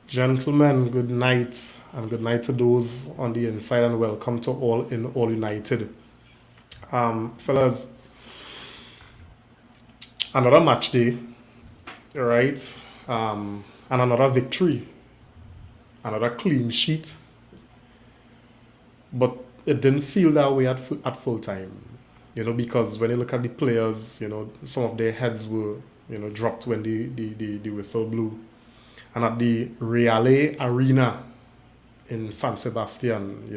Gentlemen, good night, and good night to those on the inside, and welcome to all in All United. Fellas, another match day, right? And another victory, another clean sheet, but it didn't feel that way at full time, because when you look at the players, some of their heads were, dropped when the whistle blew. And at the Reale Arena in San Sebastian,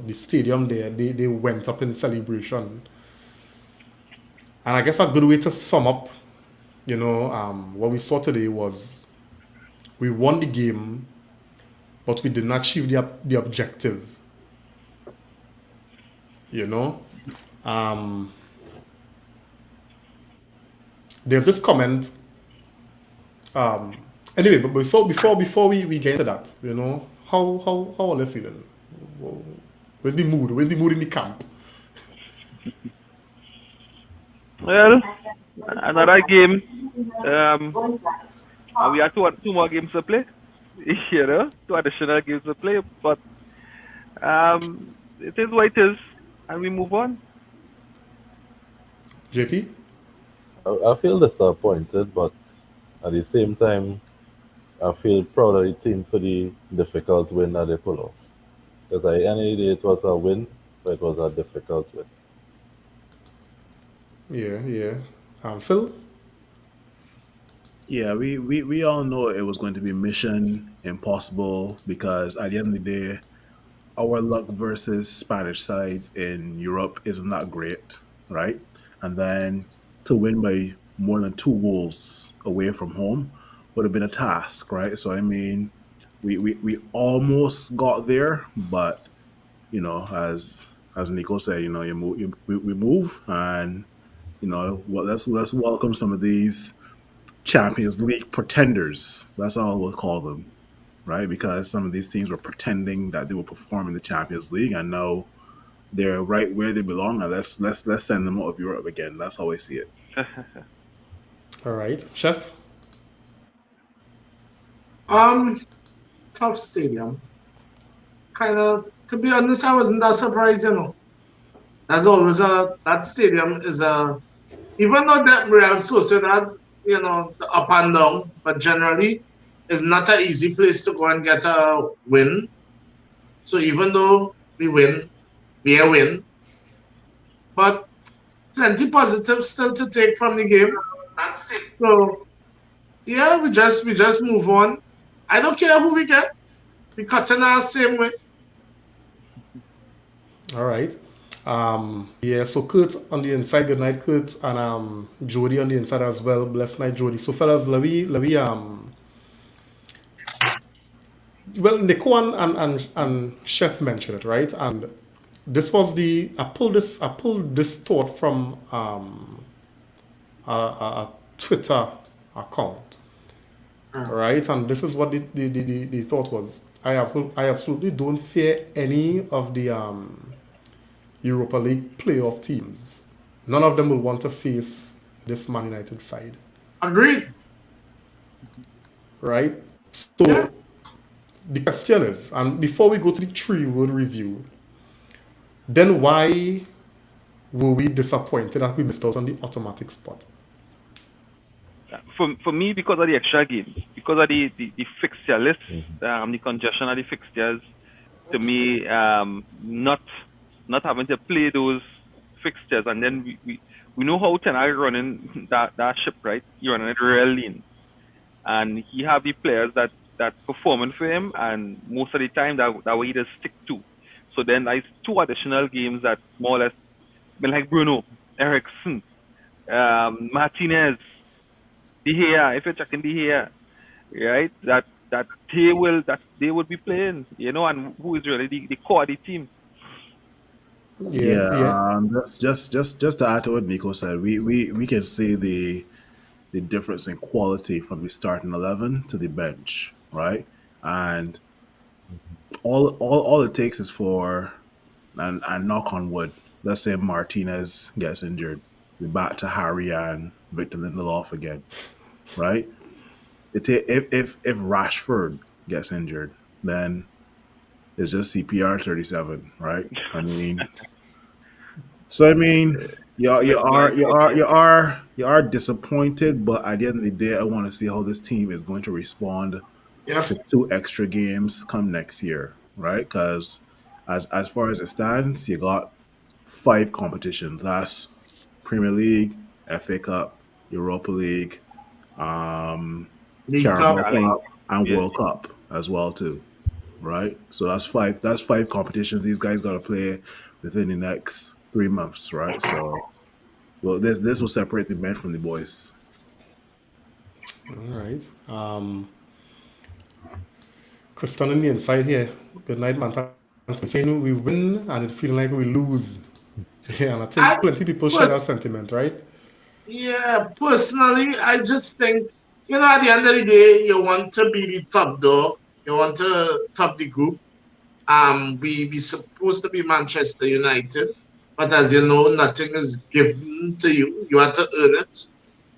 the stadium there, they went up in celebration. And I guess a good way to sum up, what we saw today was we won the game, but we did not achieve the objective, you know. Um, there's this comment. Um, anyway, but before we get into that, how are they feeling? Where's the mood? Where's the mood in the camp? Well, another game. Um, and we have two more games to play. Two additional games to play. But it is what it is, and we move on. JP? I feel disappointed, but at the same time, I feel proud of the team for the difficult win that they pull off. Because at the end of the day, it was a win, but it was a difficult win. Yeah, yeah. Phil? Yeah, we all know it was going to be mission impossible because at the end of the day, our luck versus Spanish sides in Europe isn't that great, right? And then to win by more than 2 goals away from home would have been a task, right? So I mean, we almost got there, but as Nico said, we move, and well, let's welcome some of these Champions League pretenders. That's all we'll call them, right? Because some of these teams were pretending that they will perform in the Champions League, and now they're right where they belong. And let's send them out of Europe again. That's how I see it. All right. Chef? Um, Tough stadium. Kind of, to be honest, I wasn't that surprised. There's always that stadium is even though that Real Sociedad, the up and down, but generally, it's not an easy place to go and get a win. So even though we win, we a win, but plenty positives still to take from the game. That's it. So yeah, we just move on. I don't care who we get. We cut in our same way. All right. Yeah, so Kurt on the inside, good night, Kurt, and Jody on the inside as well. Blessed night, Jody. So fellas, let me well, Nico and Chef mentioned it, right? And this was I pulled this thought from a Twitter account, right? And this is what the thought was. I absolutely don't fear any of the Europa League playoff teams. None of them will want to face this Man United side, Agreed. right? Yeah. So the question is, and before we go to the 3 word review, then why were we disappointed that we missed out on the automatic spot? For me, because of the extra games, because of the fixture list, Mhm. the congestion of the fixtures, to me, not having to play those fixtures, and then we know how Ten Hag running that ship, right? He running it real lean, and he have the players that performing for him, and most of the time that way he just stick to. So then there's 2 additional games that more or less been like Bruno, Ericsson, Martinez, De Gea. If you're checking De Gea, right? That they will be playing, and who is really the core of the team. Yeah, Yeah, yeah. that's just to add to what Nico said, we can see the difference in quality from the starting 11 to the bench, right? And all it takes is for and knock on wood. Let's say Martinez gets injured, we back to Harry and Victor Lindelof again, right? If Rashford gets injured, then it's just CPR 37, right? I mean, so I mean, Miscellaneous okay. you are disappointed, but at the end of the day, I want to see how this team is going to respond Yep. to two extra games come next year, right? Because as far as it stands, you got five competitions. That's Premier League, FA Cup, Europa League, um, League Carabao Cup. Challenge. Cup, and Yes. World Cup as well too, right? So that's five. That's five competitions these guys got to play within the next 3 months, right? So, well, this will separate the men from the boys. All right. Kristen on the inside here. Good night, man. Thanks for saying we win and it feeling like we lose. Yeah, and I I think plenty people share that pers- sentiment, right? yeah, personally, I just think, at the end of the day, you want to be the top dog. You want to top the group. We supposed to be Manchester United, but as you know, nothing is given to you. You have to earn it.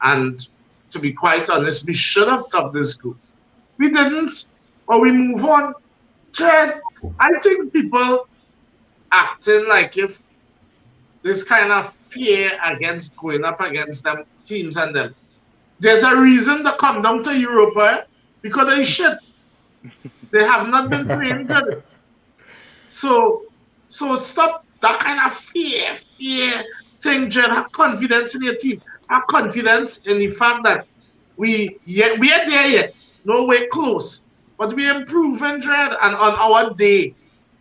And to be quite honest, we should have topped this group. We didn't, but we move on. Chad, I think people acting like if this kind of fear against going up against them teams and them. There's a reason to come down to Europe because they shit. They have not been playing good. So stop that kind of fear thing, Jen. Have confidence in your team. Have confidence in the fact that we are there yet. No way close. But we improving, Dread, and on our day,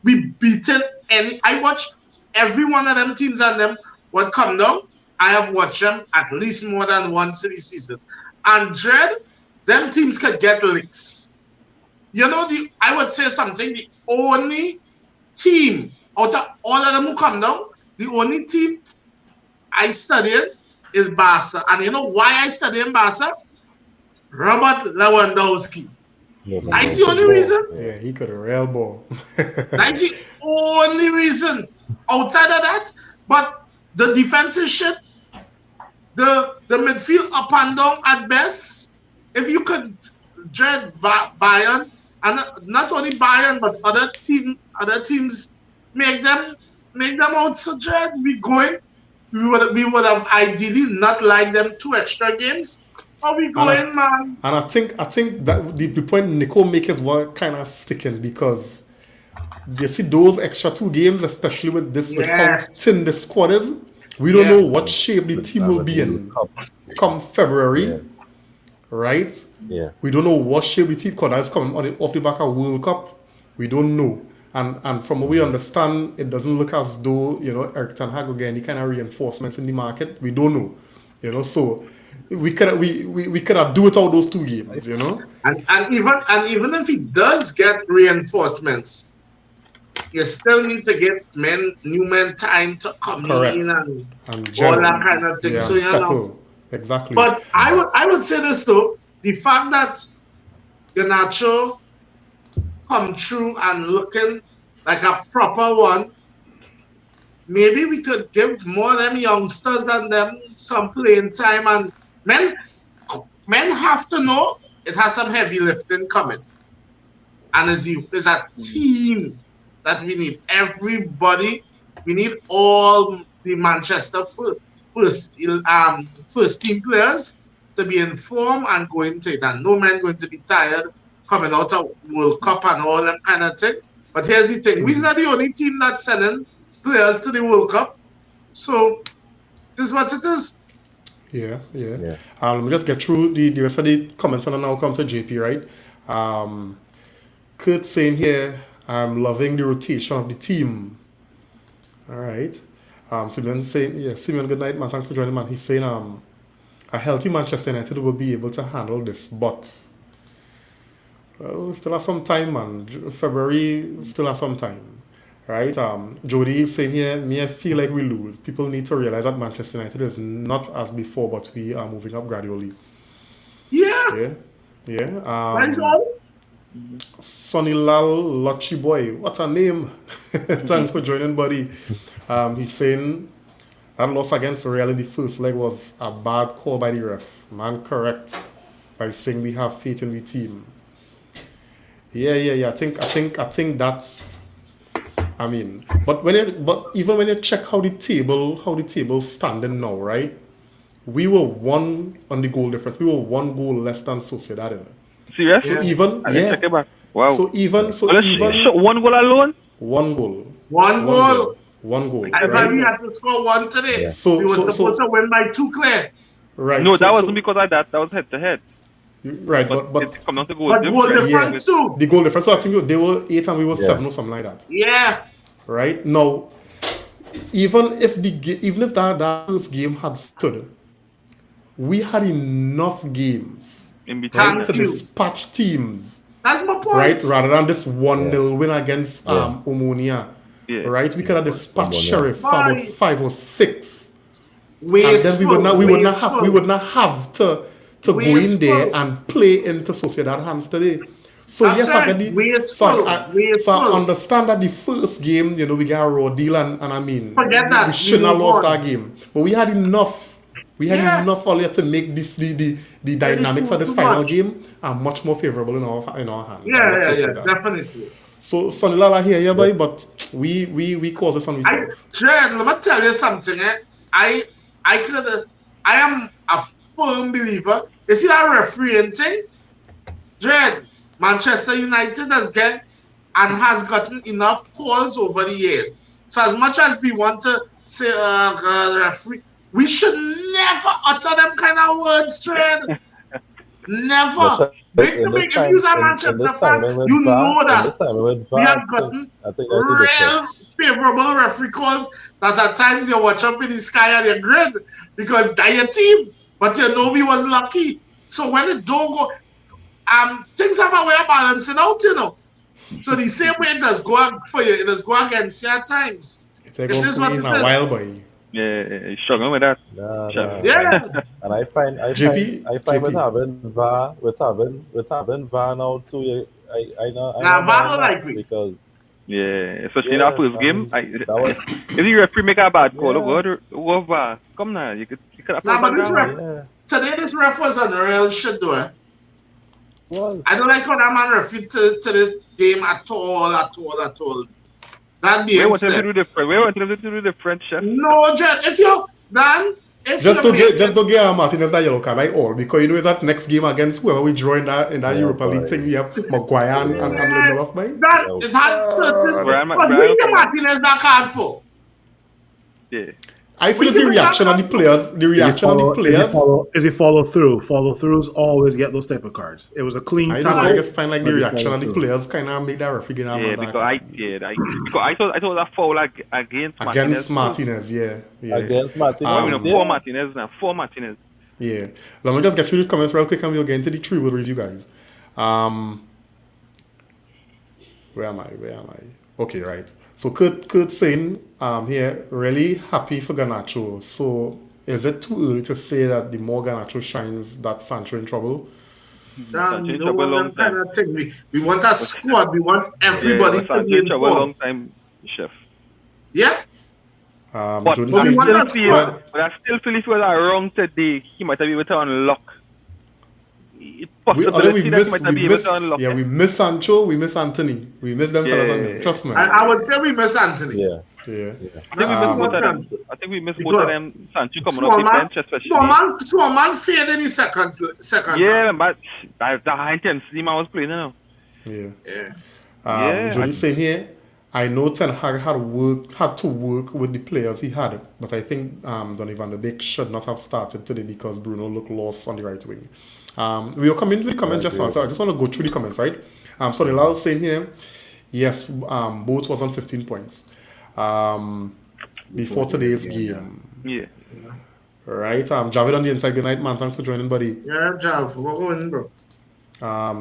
we beaten any. I watch every one of them teams and them what come down. I have watched them at least more than once in the season. And Dread, them teams could get licks. I would say something. The only team out of all of them who come down, the only team I studied is Barca. And you know why I study in Barca? Robert Lewandowski. Never That's know. the only Football. reason. Yeah, he could have rail ball. That's the only reason. Outside of that, but the defense is shit. The midfield up and down at best. If you could dread Bayern, and not only Bayern but other teams make them out so dread. We would have ideally not liked them two extra games. But we And going, man. I think that the point Nico make is what kind of sticking because you see those extra 2 games, especially with how Yes. thin the squad is, we don't Yeah. know what shape the team will be World in Cup. come February, Yeah, right? yeah. We don't know what shape the team because that's coming off the back of World Cup. We don't know. And from what we understand, it doesn't look as though, Eric Ten Hag will get any kind of reinforcements in the market. We don't know. So we could have do without those 2 games. And even if he does get reinforcements, you still need to give new men time to come Correct. in and And all gel. that kind of thing. Yeah, So and settle. Exactly. but I would say this though: the fact that Ganacho come through and looking like a proper one, maybe we could give more of them youngsters and them some playing time. And men have to know it has some heavy lifting coming. And it's a team that we need. Everybody, we need all the Manchester first team players to be informed and going to it. And no man going to be tired coming out of World Cup and all that kind of thing. But here's the thing: we're not the only team that's sending players to the World Cup. So this is what it is. Yeah, yeah. Yeah. Let me just get through the rest of the comments and then I'll come to JP, right? Kurt saying here, I'm loving the rotation of the team. All right. Simeon saying, yeah, Simeon, good night, man. Thanks for joining, man. He's saying, a healthy Manchester United will be able to handle this, but well, we still have some time, man. February still have some time, right? Jody is saying here, me, I feel like we lose. People need to realize that Manchester United is not as before, but we are moving up gradually. Yeah, Yeah, yeah. that's all. Sonny Lal Lucky Boy, what a name! Thanks for joining, buddy. He's saying that loss against Real in the first leg was a bad call by the ref. Man, correct by saying we have faith in the team. Yeah. I think that's. I mean, but even when you check how the table's standing now, right? We were one on the goal difference. We were one goal less than Sociedad. You know? Serious? So Yeah. even I didn't check it back. Wow. Well, one goal alone? one goal, One one goal. goal, one goal, I thought we right? had to score one today. Yeah. We were supposed to win by 2 clear. Right. No, that wasn't because of that. That was head to head. Right, But but it come down to goal But goal difference. difference too. the goal difference. So I think they were 8 and we were 7 or something like that. Yeah. Right now, even if that first game had stood, we had enough games In between. Thank to you. dispatch teams, That's my point. right? Rather than this 1-0 win against Yeah. Omonia, Yeah. right? We could have dispatched Omonia. Sheriff for about Right. 5 or 6, and Wasteful. then we would not have to go in there Wasteful. and play into Sociedad hands today. So That's yes, I right. get the Wasteful. so I Wasteful. understand that the first game, we got a raw deal, and I mean Forget that. we shouldn't have We lost won. that game, but we had enough. We had Yeah. enough earlier to make this the dynamics of this too final much. game are much more favorable in our hands. Yeah, And that's yeah, Sociedad. definitely. So Sonny Lala here, yeah, boy, but we caused this on ourselves. Jared, let me tell you something. I am a firm believer. You see that refereeing thing? Jared, Manchester United has gotten enough calls over the years. So as much as we want to say referee, we should never utter them kind of words, Jared. Never. If you are Manchester fan, you know that we have gotten I think that's the real difference. favorable referee calls that at times you watch up in the sky and you grin because they're your team. But you know we was lucky. So when it don't go, things have a way of balancing out, So the same way it does go for you, it does go against you at times. It's like It is what in it a is. while, boy. Yeah, he's struggling with that. Nah, Sure. nah. Yeah. And I find JP, with JP. having VAR now too. I know VAR don't not like me. because Yeah, especially in our first game. that was If the referee make a bad call, Yeah. over. Come now, you could have Nah, but this ref, yeah today this ref was on the real shit though. was I don't like how that man refereed to this game at all. That we being want him to said. do different. We want him to do different, chef. No, Jen, if you Just to get Martinez that yellow card, like all, because that next game against whoever we draw in that Yeah, Europa League boy. thing, we have Maguire and Lindelof, by. that it had certain. Brian- But Brian- we give Martinez that card for. Yeah. I feel We the can reaction of the players, Is he follow through? Follow throughs always get those type of cards. It was a clean I card. don't know, I just find like the but he reaction of the followed through. players kind of make that referee get Yeah, because I thought that foul against against Martinez. Martinez, yeah. against Martinez. I mean, yeah. for Martinez. Yeah. Let me just get through these comments real quick and we'll get into the tribute review, guys. Where am I? Okay, right. So Kurt saying here, really happy for Garnacho. So is it too early to say that the more Garnacho shines, that Sancho in trouble? Sancho in trouble a long kind of thing. We want a squad. We want everybody to Sancho be in trouble a long involved. time, chef. Yeah. But Jody we saying, want that squad. I still feel if he was wrong today, he might have been able to unlock. It's possibility that he might have been able to unlock. we miss Sancho, we miss Anthony, we miss them fellas. Yeah. Trust me. I would say we miss Anthony. Yeah. Yeah. I think we missed both of them. Sancho. I think we missed both of them. Sancho coming off the bench, especially. Small man failed in the second. Yeah, but the high intensity man was playing now. Yeah. Yeah. Jody saying here, I know Ten Hag had to work with the players he had, but I think Donny van der Beek should not have started today because Bruno looked lost on the right wing. We'll come into the comments just now, so I just want to go through the comments, right? So Lal saying here, yes, both was on 15 points before today's game. Yeah. Right? Javid on the inside, good night, man. Thanks for joining, buddy. Yeah, Jav, we're going, bro.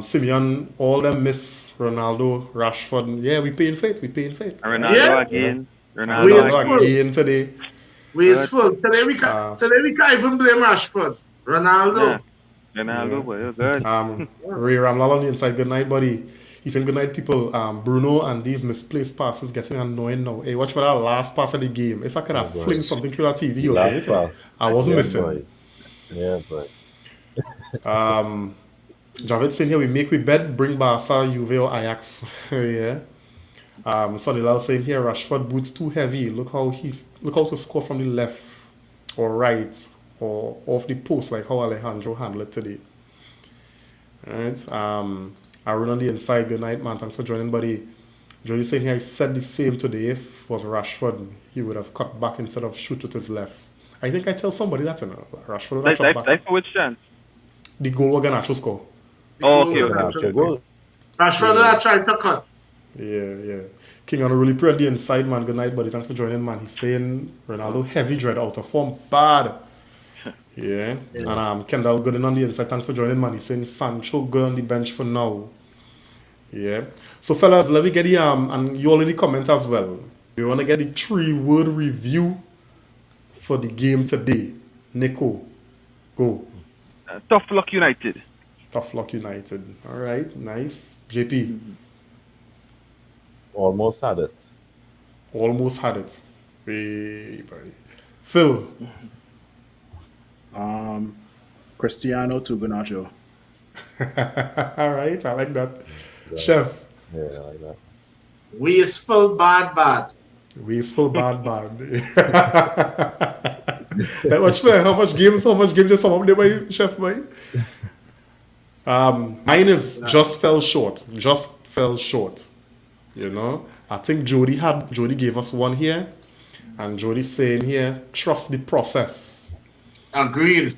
Simeon, all them miss Ronaldo, Rashford. Yeah, we paying faith. And Ronaldo again. Ronaldo again today. Wasteful. Today we can't even blame Rashford. Ronaldo. Yeah. Ronaldo, boy, good. Ray Ramlal on the inside, good night, buddy. He said, good night, people. Bruno and these misplaced passes getting annoying now. Hey, watch for that last pass of the game. If I could have flinged something through that TV, Last pass. I wasn't Yeah, missing. boy. Yeah, boy. Javid saying here we make we bet, bring Barca, Juve or Ajax. Yeah. Sonilal saying here Rashford boots too heavy. Look how to score from the left or right or off the post like how Alejandro handled it today. Alright. Aaron on the inside, good night man. Thanks for joining, buddy. Jody saying here I said the same today. If was Rashford, he would have cut back instead of shoot with his left. I think I tell somebody that, you know. Rashford would have cut back. Like for which chance? The goal was Garnacho score. Oh, okay. Rashford that tried to cut. Yeah. King on a really pretty on the inside, man. Good night, buddy. Thanks for joining, man. He's saying Ronaldo heavy dread out of form. Bad. Yeah. And Kendall good on the inside. Thanks for joining, man. He's saying Sancho good on the bench for now. Yeah. So fellas, let me get the and you all in the comment as well. We want to get the 3-word review for the game today. Nico, go. Tough luck United. Tough luck United. All right, nice. JP. Almost had it. Almost had it. Hey, buddy. Phil. Cristiano to Garnacho. All right, I like that. Chef. Yeah, I like that. Wasteful, bad. Wasteful, bad. That much fair. How much games did some of them by Chef, boy? Mine is just fell short. You know, I think Jody gave us one here, and Jody's saying here, trust the process. Agreed.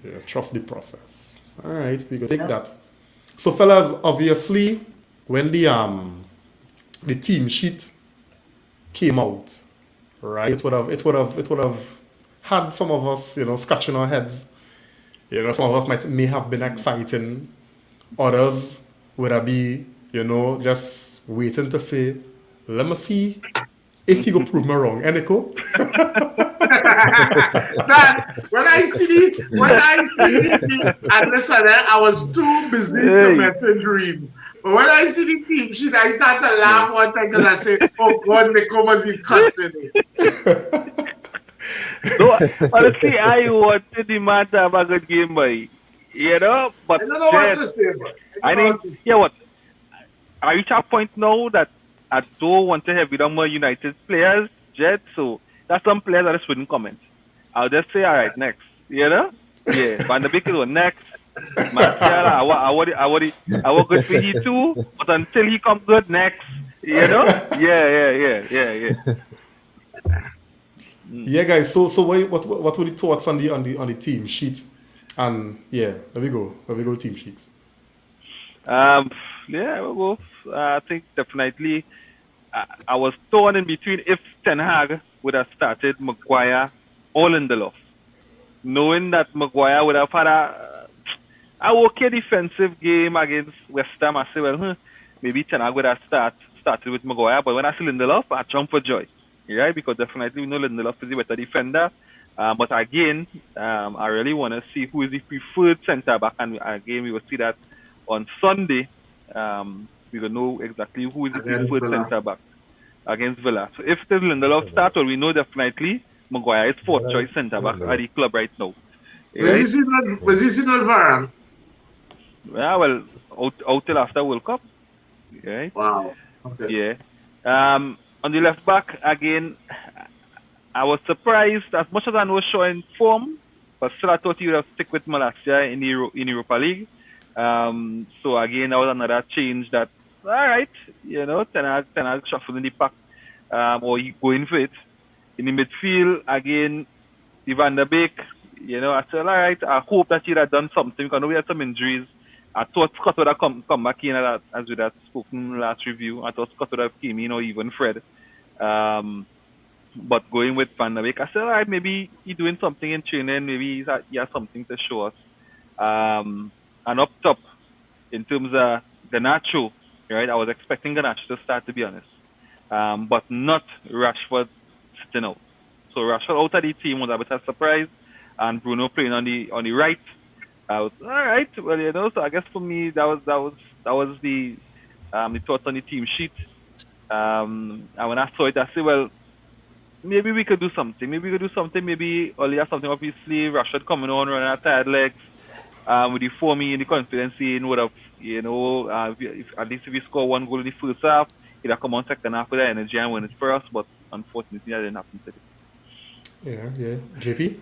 Yeah, trust the process. All right, we can take that. So, fellas, obviously, when the team sheet came out, right, it would have had some of us, you know, scratching our heads. You know, some of us may have been exciting. Others would have been, you know, just waiting to say, let me see if you go prove me wrong. Eniko? When I see and listen, I was too busy to message read. But when I see the team sheet, I start to laugh one time because I say, oh God, Nico was in cussing it. So, honestly, I wanted the man to have a good game, boy. You know, but I don't know what to say. I think, what? I reach a point now that I don't want to have more United players, Jet. So that's some players that just wouldn't comment. I'll just say, all right, next. You know? Yeah, Van der Beek is on next. Martial, I want good for he too, but until he comes good next, you know? Yeah. Yeah, guys. So what were the thoughts on the team sheet? And yeah, there we go. Team sheets. Yeah, well, I think definitely. I was torn in between if Ten Hag would have started Maguire or Lindelof, knowing that Maguire would have had a okay defensive game against West Ham. I say, well, maybe Ten Hag would have started with Maguire, but when I see Lindelof, I jump for joy, right? Because definitely we know Lindelof is a better defender. But again, I really want to see who is the preferred centre back, and again, we will see that on Sunday. We will know exactly who is the preferred centre back against Villa. So if the Lindelof starts, well, we know definitely Maguire is fourth choice centre back at the club right now. Was he seen on Varane? Yeah, well, out till after World Cup. Right? Wow. Okay. Yeah. On the left back, again, I was surprised as much as I know showing form, but still I thought he would have stick with Malaysia in Europa League. So again, that was another change that, all right, you know, Ten Hag shuffling the pack, or he going for it. In the midfield, again, Van der Beek, you know, I said, all right, I hope that he'd have done something because I know we had some injuries. I thought Scott would have come back in as we had spoken last review. I thought Scott would have came in or even Fred. But going with Van der Beek, I said, all right, maybe he's doing something in training. Maybe he has something to show us. And up top, in terms of Garnacho, right? I was expecting Garnacho to start, to be honest, but not Rashford sitting out. So Rashford out of the team was a bit of a surprise, and Bruno playing on the right. I was all right. Well, you know, so I guess for me that was the thoughts on the team sheet. And when I saw it, I said, well, maybe we could do something. Maybe Oli has something. Obviously, Rashford coming on, running at tired legs. with the for me and the confidence in would have, if, at least if we score one goal in the first half, it'll come on second half with the energy and win it for us. But unfortunately, that didn't happen today. Yeah, yeah. JP?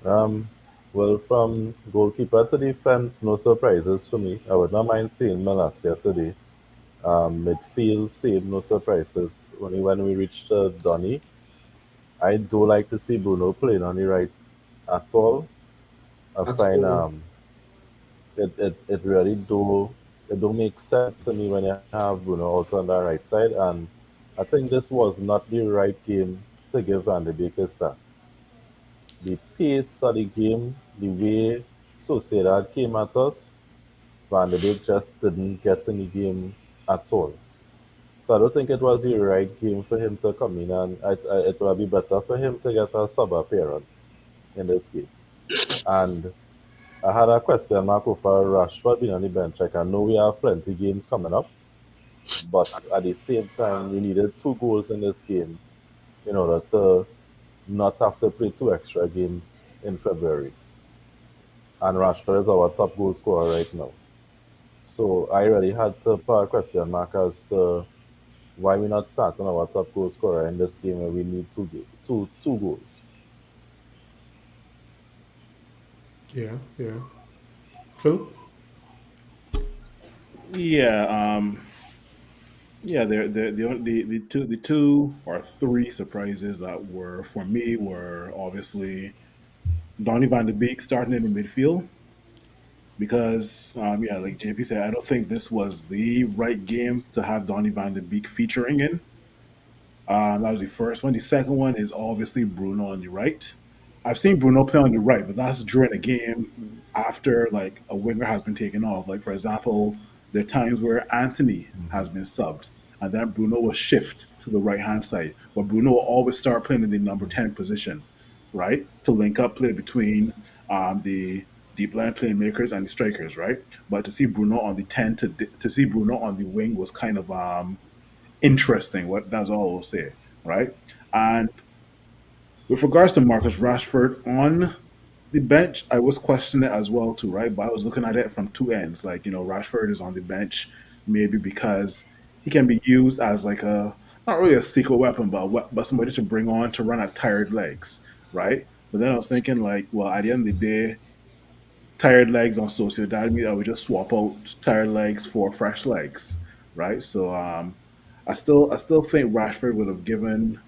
Um, well, from goalkeeper to defense, no surprises for me. I would not mind seeing Malacia today. Midfield, same, no surprises. Only when we reached Donny, I do like to see Bruno playing on the right at all. I At find all. it really do make sense to me when you have Bruno also on the right side, and I think this was not the right game to give Van de Beek a start. The pace of the game, the way Sociedad came at us, Van de Beek just didn't get in the game at all. So I don't think it was the right game for him to come in, and it would be better for him to get a sub appearance in this game. And I had a question mark over Rashford being on the bench. Like, I know we have plenty games coming up, but at the same time, we needed 2 goals in this game in order to not have to play 2 extra games in February. And Rashford is our top goal scorer right now. So I really had to put a question mark as to why we not starting our top goal scorer in this game when we need two goals. Yeah, yeah. Phil? Yeah, yeah. The two or three surprises that were for me were obviously Donny van de Beek starting in the midfield because yeah, like JP said, I don't think this was the right game to have Donny van de Beek featuring in. That was the first one. The second one is obviously Bruno on the right. I've seen Bruno play on the right, but that's during a game after like a winger has been taken off. Like for example, there are times where Anthony has been subbed, and then Bruno will shift to the right hand side. But Bruno will always start playing in the number 10 position, right? To link up play between the deep line playmakers and the strikers, right? But to see Bruno on the 10 to see Bruno on the wing was kind of interesting. What that's all I'll say, right? And with regards to Marcus Rashford on the bench, I was questioning it as well too, right? But I was looking at it from two ends. Like Rashford is on the bench maybe because he can be used as like a not really a secret weapon, but but somebody to bring on to run at tired legs, right? But then I was thinking like, well, at the end of the day, tired legs on Sociedad means I would just swap out tired legs for fresh legs, right? So I still think Rashford would have given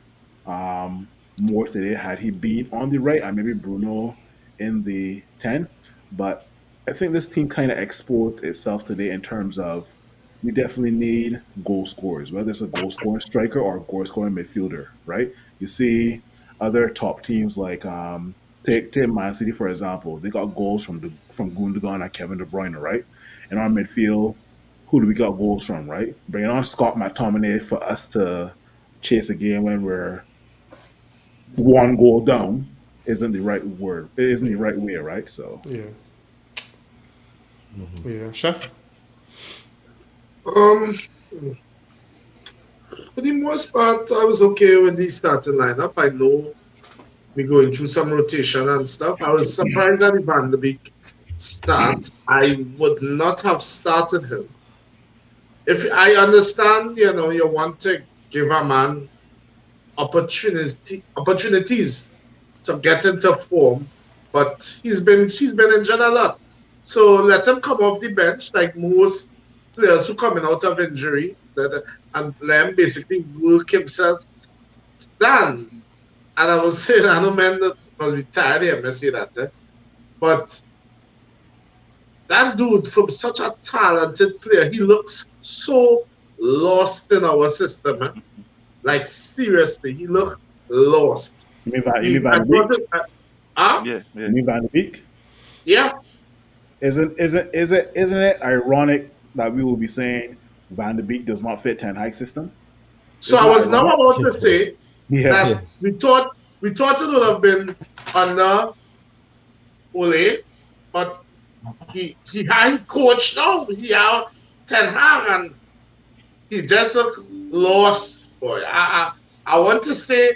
more today had he been on the right and maybe Bruno in the 10. But I think this team kind of exposed itself today in terms of we definitely need goal scorers, whether it's a goal scoring striker or a goal scoring midfielder, right? You see other top teams like take Man City for example, they got goals from Gundogan and Kevin De Bruyne, right? In our midfield, who do we got goals from, right? Bringing on Scott McTominay for us to chase a game when we're one goal down isn't the right word. It isn't the Yeah, right way, right? So yeah, Mhm. yeah. Chef? Um, for the most part, I was okay with the starting lineup. I know we're going through some rotation and stuff. I was surprised at the Van de Beek start. I would not have started him. If I understand, you want to give a man opportunities to get into form, but he's been injured a lot. So let him come off the bench like most players who coming out of injury, and let him basically work himself down. And I will say that I know men that must be tired of hearing me say that, but that dude from such a talented player, he looks so lost in our system. Like seriously, he looked lost. you mean I Van de thought Beek? it, huh? Yeah, yeah. You mean Van de Beek? Yeah. Isn't it ironic that we will be saying Van de Beek does not fit Ten Hag system? So Isn't I that was now ironic? about to say Yeah. that Yeah. we thought it would have been under Ole, but he had coach now. He had Ten Hag, and he just looked lost. Boy, I want to say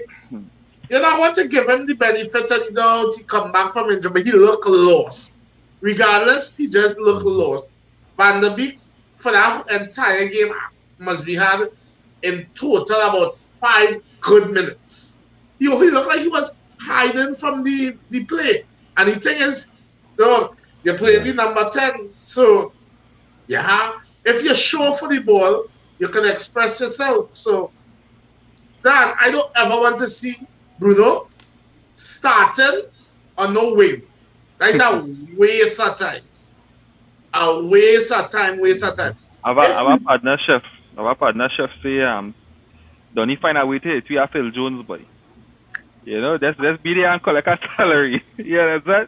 I want to give him the benefit of the doubt. He come back from injury, but he looked lost. Regardless, he just looked lost. Van der Beek, for that entire game, must be had in total about 5 good minutes. He looked like he was hiding from the play. And the thing is, dog, you're playing the number 10. So, if you're sure for the ball, you can express yourself. So, Dan, I don't ever want to see Bruno starting on no wing. That's a waste of time. Waste of time. Our partner chef say don't he find a way to hit we are Phil Jones boy. Let's be there and collect a salary. That's that.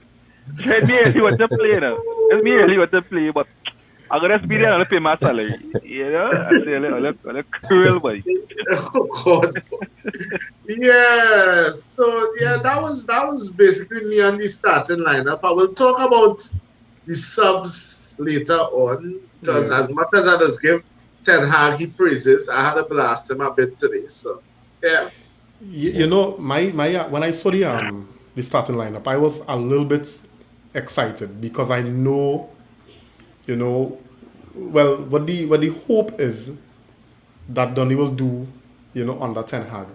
Let me really want to play now. Let me really want to play, but I'm gonna be there and pay my salary. I say a little cruel boy. Oh God. Yeah. So that was basically me on the starting lineup. I will talk about the subs later on because as much as I just give Ten Hag praises, I had to blast him a bit today. So yeah. My when I saw the starting lineup, I was a little bit excited because I know, well, what the hope is that Donny will do, under Ten Hag.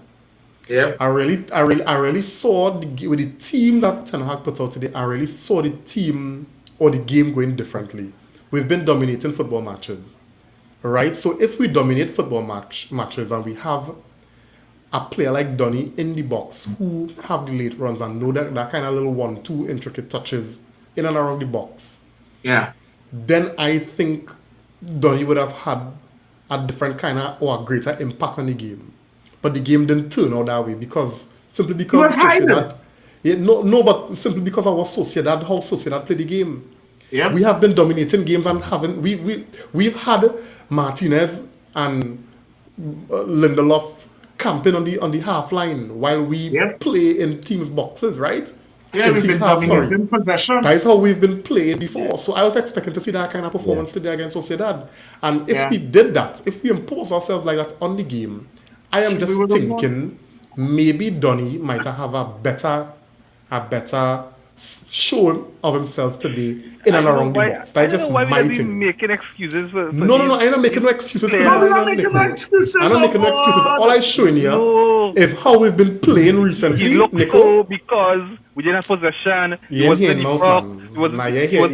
Yeah. I really saw with the team that Ten Hag put out today. I really saw the team or the game going differently. We've been dominating football matches, right? So if we dominate football matches and we have a player like Donny in the box who have the late runs and know that kind of little 1-2 intricate touches in and around the box, then I think Donny would have had a different kind of or a greater impact on the game. But the game didn't turn out that way simply because Sociedad, but simply because our Sociedad, how Sociedad play the game. Yeah. We have been dominating games and we've had Martinez and Lindelof camping on the half line while we play in teams' boxes, right? Yeah, we've been dominating possession. That is how we've been playing before. So I was expecting to see that kind of performance today against Sociedad. And if we did that, if we impose ourselves like that on the game, I am just thinking maybe Donny might have a better show of himself today in and around the box. I just might making excuses for No, I'm not making no excuses. I'm not making no excuses. All I'm showing you is how we've been playing recently. He looked so because we didn't have possession. You hear mouth, man. You hear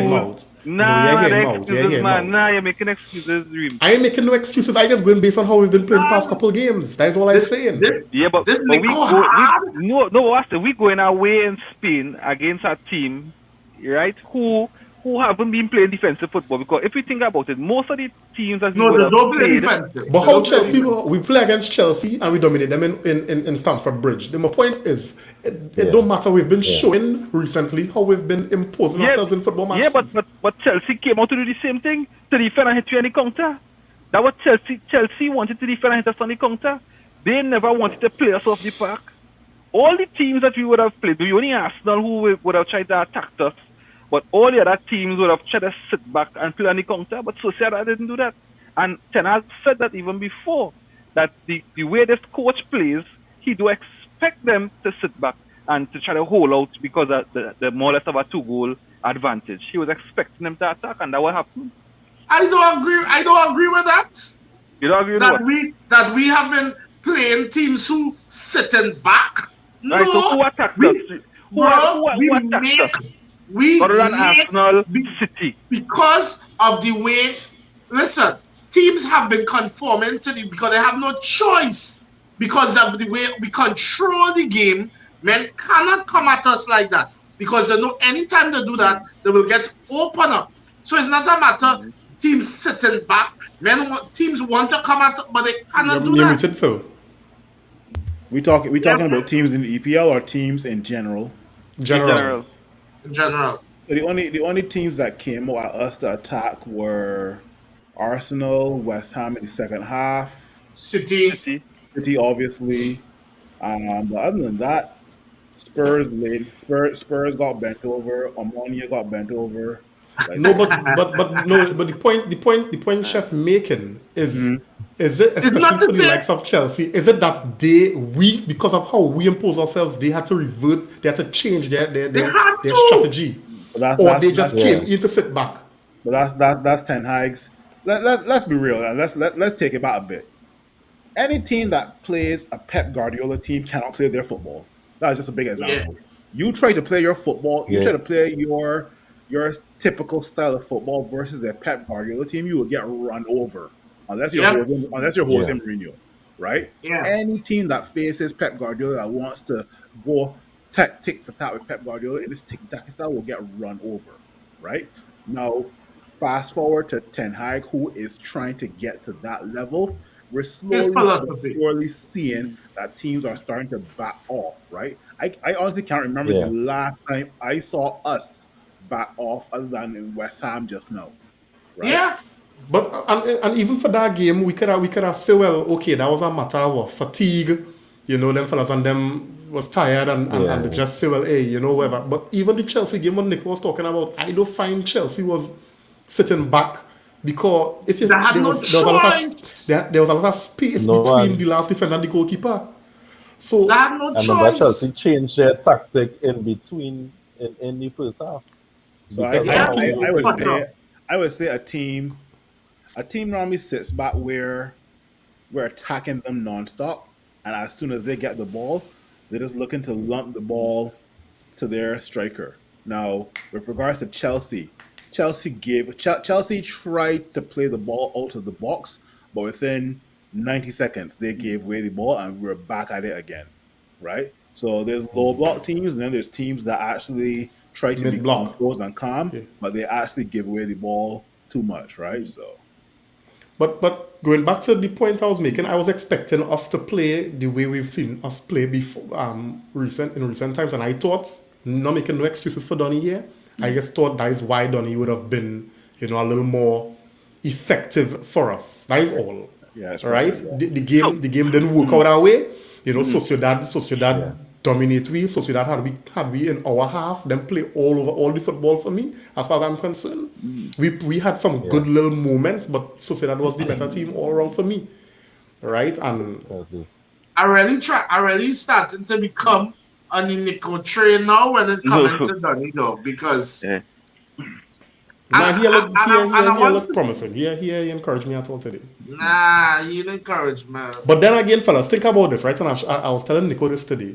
mouth. You're making excuses. I ain't making no excuses. I just going based on how we've been playing the past couple of games. That is all I'm saying. But we going away in Spain against a team, right? Who haven't been playing defensive football, because if we think about it, most of the teams that we don't play defensive. But how Chelsea we play against Chelsea and we dominate them in Stamford Bridge. My point is, it don't matter. We've been showing recently how we've been imposing ourselves in football matches. Yeah, but Chelsea came out to do the same thing, to defend and hit you on the counter. That was Chelsea wanted to defend and hit us on the counter. They never wanted to play us off the park. All the teams that we would have played, we only Arsenal who would have tried to attack us. But all the other teams would have tried to sit back and play on the counter, but Sociedad didn't do that. And Ten Hag said that even before, that the way this coach plays, he do expect them to sit back and to try to hold out because of the more or less of a 2-goal advantage. He was expecting them to attack, and that what happened. I don't agree with that. You don't agree with that we have been playing teams who sitting back. Right, no, so who attacked us? Who attacked us? Other than Arsenal, City. Because of the way, listen, teams have been conforming to because they have no choice. Because of the way we control the game, men cannot come at us like that. Because they know anytime they do that, they will get open up. So it's not a matter teams sitting back. Teams want to come at, but they cannot do that. Phil. We talking about teams in the EPL or teams in general? General. In general. So the only teams that came out at us to attack were Arsenal, West Ham in the second half, City obviously. But other than that, Spurs got bent over. Omonia got bent over. Like, No, but the point Chef making is it It's not especially the for the same. likes of Chelsea? Is it that we because of how we impose ourselves, they had to revert, they had to change They had their to. strategy, but or they just Yeah. came in to sit back? that's Ten Hag's. Let's be real. And let's take it back a bit. Any team that plays a Pep Guardiola team cannot play their football. That is just a big Yeah. example. You try to play your football, you try Yeah. to play your typical style of football versus the Pep Guardiola team, you will get run over Yep. unless you're Jose Yeah. Mourinho, right? Yeah. Any team that faces Pep Guardiola that wants to go tick for tat with Pep Guardiola in this tick tack style will get run over, right? Now, fast forward to Ten Hag, who is trying to get to that level. We're His slowly but philosophy. surely seeing that teams are starting to back off, right? I honestly can't remember the Yeah. last time I saw us back off other than in West Ham just now, right? Yeah. But and even for that game, we could have said, well, okay, that was a matter of fatigue, them fellas and them was tired and they Yeah. just say, well, hey, whatever. But even the Chelsea game, what Nick was talking about, I don't find Chelsea was sitting back because if you, They had no there was a lot of choice. there was a lot of space No between one. the last defender and the goalkeeper. They So had no I remember Chelsea choice. changed their tactic in between in the first half So because of Yeah. how exactly. they I would say a team normally sits back where we're attacking them nonstop, and as soon as they get the ball, they're just looking to lump the ball to their striker. Now, with regards to Chelsea, Chelsea tried to play the ball out of the box, but within 90 seconds they gave away the ball and we're back at it again, right? So there's low block teams, and then there's teams that actually try to be Mid block. composed and calm, Yeah. but they actually give away the ball too much, right? So But going back to the point I was making, I was expecting us to play the way we've seen us play before in recent times, and I thought, not making no excuses for Donny here, I just thought that is why Donny would have been, a little more effective for us. That is all. yeah, All right. especially The game didn't work out our way. Sociedad Yeah. dominate we. Sociedad had we in our half, then play all over all the football for me, as far as I'm concerned. We had some good little moments, but Sociedad was the better team all around for me. Right? And Chelsea. I really starting to become an Nico train now when it comes to Donny though, because Yeah. now he looked and I want looked promising. He encouraged me at all today. nah, you encourage me. But then again, fellas, think about this, right? And I was telling Nico this today,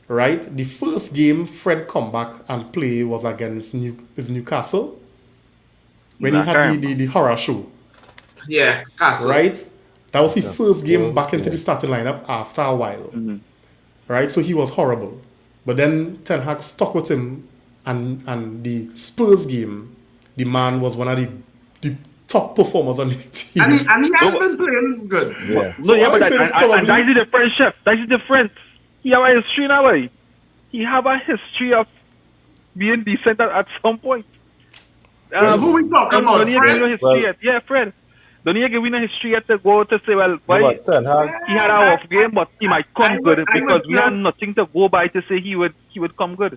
right? The first game Fred come back and play was against Newcastle when he had the horror show, Yeah, Castle. right? That was his first game Yeah. back into the starting lineup after a while, right? So he was horrible. But then Ten Hag stuck with him, and the Spurs game, the man was one of the top performers on the team. And he has No, been playing good. Yeah. No, yeah, So but I say it's and probably- that's the difference, chef. That's the difference. He have a history now, boy. He have a history of being decent at some point. Who we talking about, Don't you give Fred? me no history Well- yet? Yeah, Fred. Don't you give me no history yet to go to say, well, No, why but Ten Hag, he had an off game, but he might I come would- good I because would we had feel- nothing to go by to say he would come good.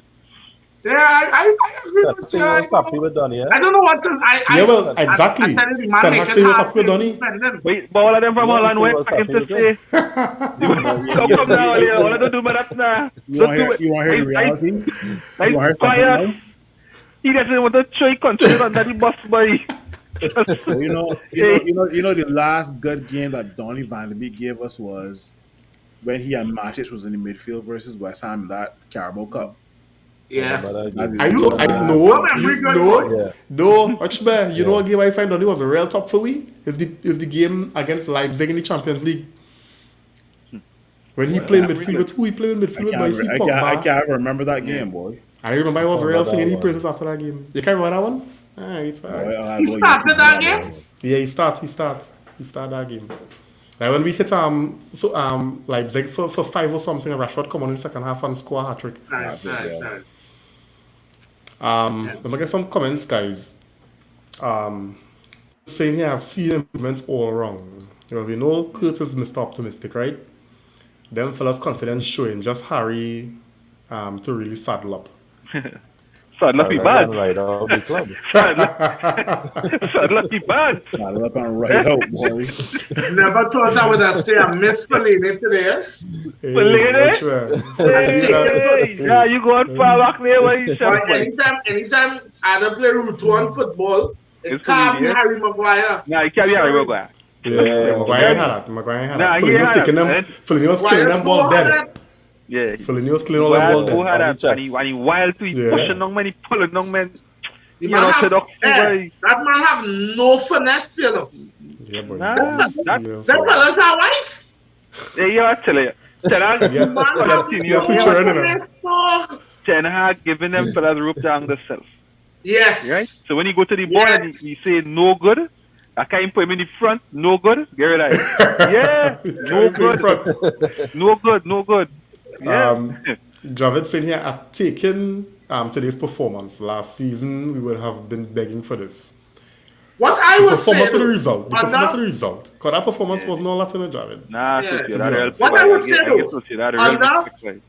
Yeah, I agree with Chelsea you. was happy with Donny, I don't know what to. Yeah, well, exactly. I tell you, the man Ten make Hag it say he was hard happy with to Donny. defend him. But all of them from Yeah, Holland he went was back happy to with say, come now, yeah, all of them do that now. You want to hear the reality? You Like, want to hear quiet. something? He doesn't want to try control under the bus, boy. Well, you know, the last good game that Donny Van de Beek gave us was when he and Matic was in the midfield versus West Ham in that Carabao Cup. Yeah. I know, Yeah. no, Ochbe, you know Yeah. what game I find out it was a real top for we? Is the game against Leipzig in the Champions League. When he played midfield with who he played in midfield with, I can't remember that game, boy. I remember I was real that singing the one. praises after that game. You can't remember that one? Alright, alright. He started that game? Yeah, he started that game. Like when we hit Leipzig for 5 or something, Rashford come on in the second half and score a hat-trick. Right. Let me get some comments, guys. Saying here, I've seen improvements all wrong. We know Kurt is Mr. Optimistic, right? Them fellas' confidence showing. Just hurry to really saddle up. Sadler be Saddle bad. and ride out the club. Sadler be bad. Saddle up and right out, boy. Never thought I would have say I miss Fellaini today. Yes? Hey, Fellaini? that's right. Hey, yeah, you going far back there where you shot But anytime I don't play Route 1 football, it It's can't be Fellaini, yeah? Harry Maguire. Nah, he can't be Harry Maguire. Yeah, Maguire had that. Maguire had Nah, that. he Fellaini was had taking that, them. man. Fellaini was killing them ball Maguire dead. Yeah. Fellaini was killing all them ball Who dead. had that? And he wild to he Yeah. pushing on man, he pulling on man. The You man know, have, orthodox boy. that man have no finesse, you know. Yeah, boy. Nah, Yeah, That so- fella's our wife. Yeah, I tell you. Ten Hag, Yeah, Man yeah, have you have to no churn it finesse, dog. Ten Hag giving them fellas rope down themselves. Yes. Right? So when you go to the ball and he say no good, I can't put him in the front, no good, get rid of it. Yeah, no good. No good. Yeah. Javid saying here, at taking today's performance last season, we would have been begging for this. What I The would say, performance of the though, result. The on performance that- of the result. Because that performance was not Latin Javid. Nah, Yeah, Sociedad to be real honest. What I would say, I get though, Sociedad real on that- respect, right?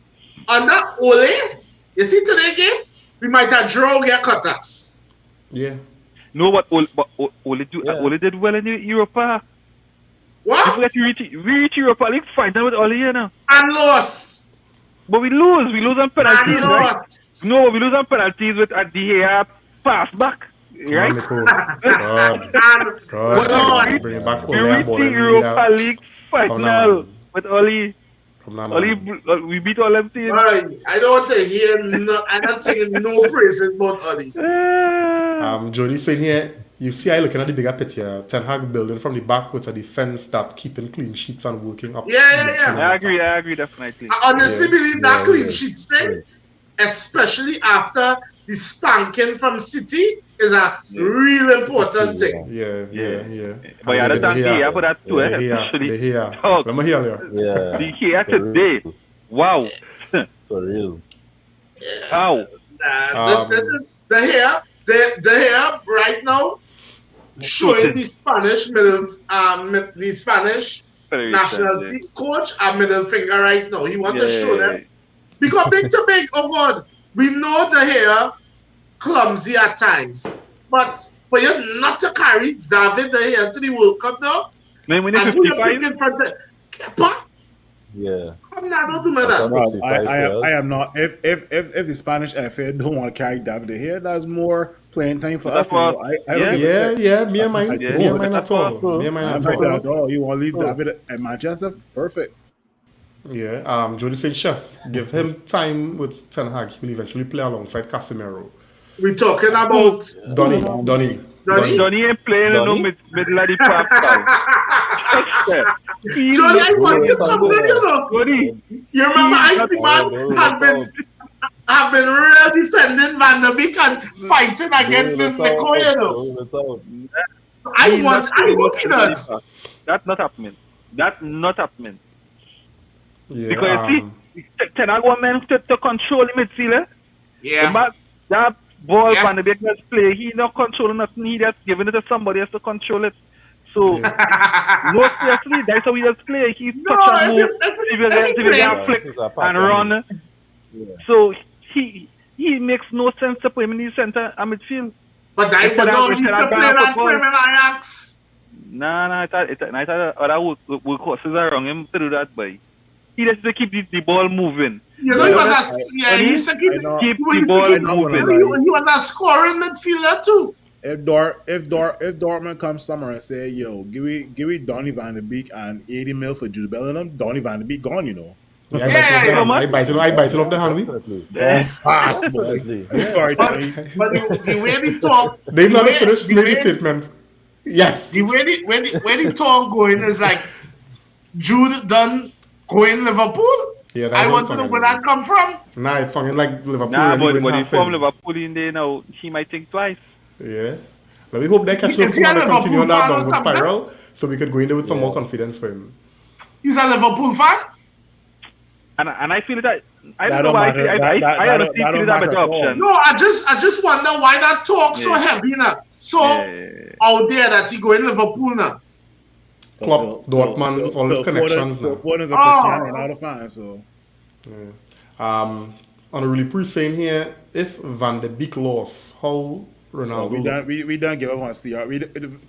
under Ole, you see today game, we might have draw get cut us. Yeah. No, but Ole did well in the Europa. What? If we reach Europa League final with Ole, you know. And lost. But we lose. We lose on And penalties, right? lost. No, we lose on penalties with a De Gea pass back, right? Nicole. God. And God. lost. Bring it back. We Ole and reach ball the and Europa lead out. League Come now, final man. with Ole. Come now, Ole, man. we beat all them teams. Right. I don't want to hear no, I'm not singing no praises about Oli. Jody saying here, you see, I looking at the bigger picture. Ten Hag building from the back with a defense that keeping clean sheets and working up. Yeah. I agree definitely. I honestly Yeah. believe that Yeah, clean yeah. sheets thing, especially after the spanking from City, is a real important thing. Yeah. But yeah, that's De De Gea for that too, especially. De Gea. Oh. Let me hear you. Yeah. De Gea For today. real. Wow. For real. Wow. The here right now showing the Spanish national team coach a middle finger right now. He want to show them because big to big. Oh God, we know the here clumsy at times, but for you not to carry David the here to the World Cup now, Man, when and you're who you 55, picking for the Kepa? Yeah. Come now, don't do me that. Rob, I am not. If the Spanish FA don't want to carry David here, that's more playing time for us. That's what- I don't give a Yeah. Me and mine. Yeah. Me and mine That's at all. awesome. Me and mine I'm at like that all. at all. You want to leave David at Manchester? Perfect. Yeah. Jody saying, Chef, give him time with Ten Hag. He will eventually play alongside Casemiro. We're talking about Donny. Johnny ain't playing in the middle of the park. Johnny, I want you to come in, you know. Johnny, You remember Icy Man have been really defending Van der Beek and fighting against this McCoy, you know. I hope he does. That's not happening. Yeah. Because you see, Ten Hag want men to control the midfielder. Yeah. That ball Yeah. Van der Beek just play. He not controlling nothing. He just giving it to somebody else to control it. So, no, seriously, that's how he just play. He touch and move, flick and run. Yeah. So he makes no sense to put him in the center and midfield. But I would not used to play that for him in Ajax. Nah, I thought other workhorses around him to do that, boy. He just to keep the ball moving. You know, he was he used to keep the ball moving. He was a scoring midfielder too. If Dortmund comes summer and say, yo, give me Donny Van de Beek and 80 mil for Jude Bellingham, Donny Van de Beek gone, you know. I bite it off the hand. Definitely. Gone fast, boy. Definitely. Sorry, Donny. But the way they talk, They've not finished the the way- statement. Yes. the way the talk going is like Jude done going Liverpool. Yeah, that's I what want to know I'm where saying. that come from. Nah, it's sounding like Liverpool. Nah, really but win if half from in. Liverpool in there now, he might think twice. Yeah. But we hope they catch Is he up a and continue on Liverpool that fan or downward something? spiral so we could go in there with some Yeah. more confidence for him. He's a Liverpool fan. And I feel that I That don't know don't why matter. I honestly That feel don't that matter better at all. option. No, I just wonder why that talk so Yeah. heavy now, so Yeah. out there that he going Liverpool now. Klopp, Dortmund, all the connections now. What is a Oh. Cristiano Ronaldo fan, so. on a really pre-saying here, if Van de Beek lost, how Ronaldo We look? done we done give up on CR. We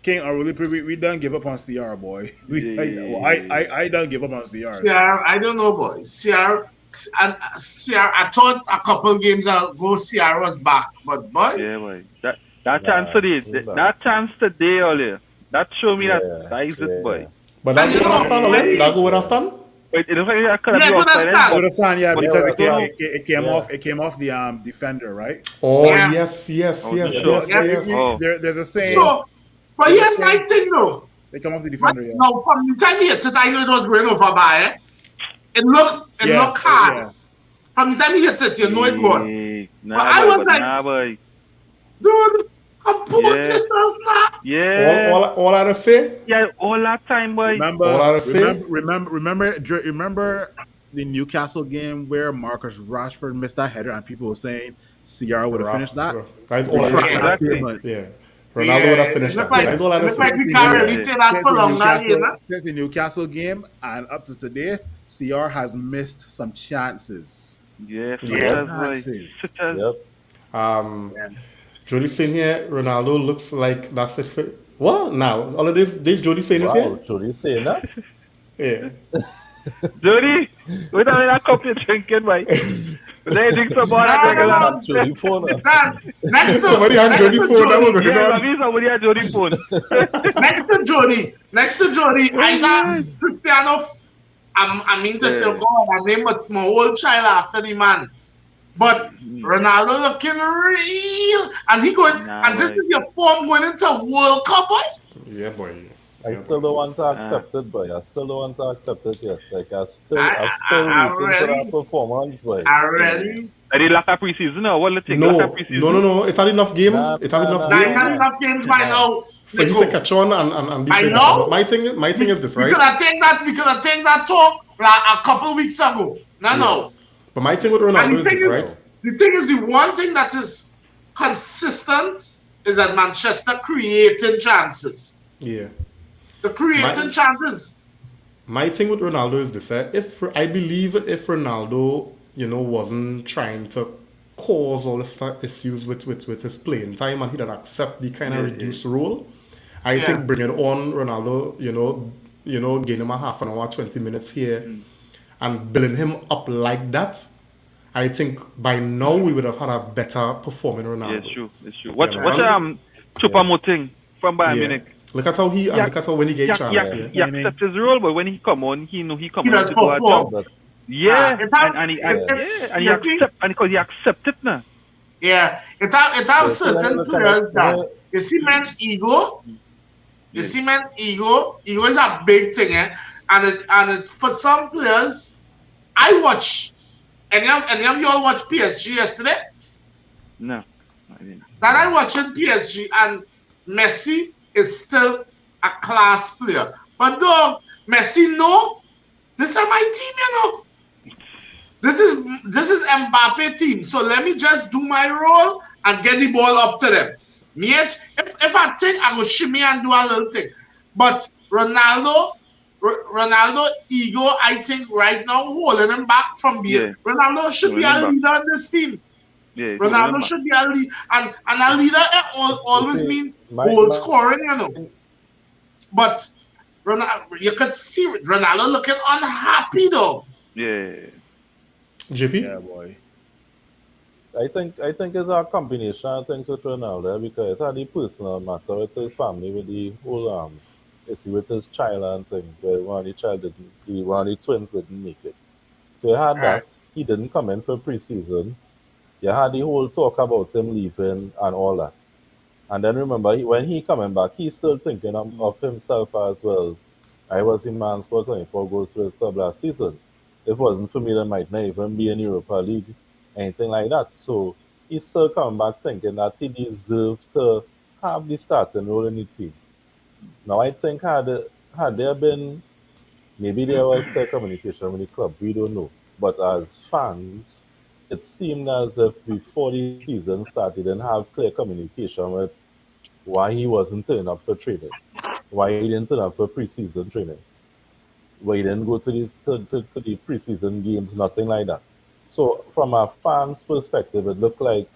King or really we done give up on CR, boy. I done give up on CR. CR, I don't know, boy. And CR, I thought a couple games ago CR was back, but boy, Yeah, boy. That chance Nah, today, he's back. that chance today earlier, that show me Yeah, that is it, boy. yeah. But and that you go with a know stand, when Ole? he, That go with a stand? But it looks like that could have yeah, been good offside, understand. but With a fan, yeah, but because Yeah, well, it came off the defender, right? Oh Yeah. yes, yes, Oh, yes, you yes, sure? yes. Oh. There's a saying. So, but There's a here's my saying. thing though. They come off the But defender, yeah. now from the time he hit it, I knew it was going over by it. It looked hard. Yeah. From the time he hit it, you know it good. Yeah. But Nah, I boy, was but like, nah, boy. dude, compose Yeah. yourself, man. Yeah. All I to say, Yeah, all that time, boy. all I to say, Remember the Newcastle game where Marcus Rashford missed that header and people were saying CR would have finished that. That's all I Because to say. Exactly. Yeah, Ronaldo would have finished It looked that. like, That's all I it to looked like say. we can't really say that for long now, you know? Since the Newcastle game and up to today, CR has missed some chances. Yeah, such Yeah. as, boy. Chances. Such as. Yep. Jody saying here, Ronaldo looks like that's it for what now? All of this Jody saying is Wow, here? Jody saying that? Yeah. Jody, we don't that cup you're drinking, boy. They drink some more than regular. Not Jody phone. Dan, next to, Somebody had next Jody to phone. That was Jody, going Yeah, on. maybe somebody had Jody phone. next to Jody, Isaac Cristiano. I mean to say, Yeah. God, I named my whole child after the man. But Mm. Ronaldo looking real, and he going, Nah, and this boy. is your form going into World Cup, boy. Yeah, boy. I still don't want to accept it, boy. I still don't want to accept it yet. Like I still I waiting for really- that performance, boy. Already, I did lack of preseason now. What do you think? No, Lack of preseason? no. It's had enough games. Nah, It's had enough nah, I games had enough games by now. for you to catch on and be I playing. know. But my thing is this, We right? could have taken that talk like a couple weeks ago. No. But my thing with And Ronaldo the is thing this, is, right? the one thing that is consistent is that Manchester creating chances. Yeah. The creating chances. My thing with Ronaldo is this, if I believe if Ronaldo, wasn't trying to cause all the issues with his playing time and he'd accept the kind of reduced role, I think bringing on Ronaldo, gain him a half an hour, 20 minutes here and building him up like that, I think by now we would have had a better performing Ronaldo. Yeah, it's true. Watch understand? Choupo-Moting from Bayern Munich. Look at how he and look at how when he get chance. He accepts his role, but when he come on, he know he come He on does to do a perform. job. Yeah, and Yeah. he accept it now. Yeah, it have certain players that you see, man, ego. You see, man, ego is a big thing, and for some players, I watch. Any of y'all watch PSG yesterday? No, I didn't. That I watching PSG, and Messi is still a class player. But dog, Messi, no, this is my team, you know. This is Mbappe team. So let me just do my role and get the ball up to them. If I think I go shimmy and do a little thing. But Ronaldo ego, I think right now holding him back from being. Yeah. Ronaldo should be a leader in this team. Yeah, Ronaldo should be a leader, and a leader always means goal scoring, you know. But Ronaldo, you could see Ronaldo looking unhappy though. Yeah. JP? Yeah, boy. I think it's a combination of things with Ronaldo because it's had the personal matter with his family, with the whole issue with his child and thing, where one of the twins didn't make it. So you had that. He didn't come in for preseason. You had the whole talk about him leaving and all that. And then remember, when he coming back, he's still thinking of himself as well. I was in man scored 24 goals for his club last season. If it wasn't for me, they might not even be in Europa League, anything like that. So he's still coming back thinking that he deserved to have the starting role in the team. Now, I think had there been, maybe there was clear communication with the club, we don't know. But as fans, it seemed as if before the season started, didn't have clear communication with why he wasn't turning up for training, why he didn't turn up for preseason training, why he didn't go to the preseason games, nothing like that. So from a fan's perspective, it looked like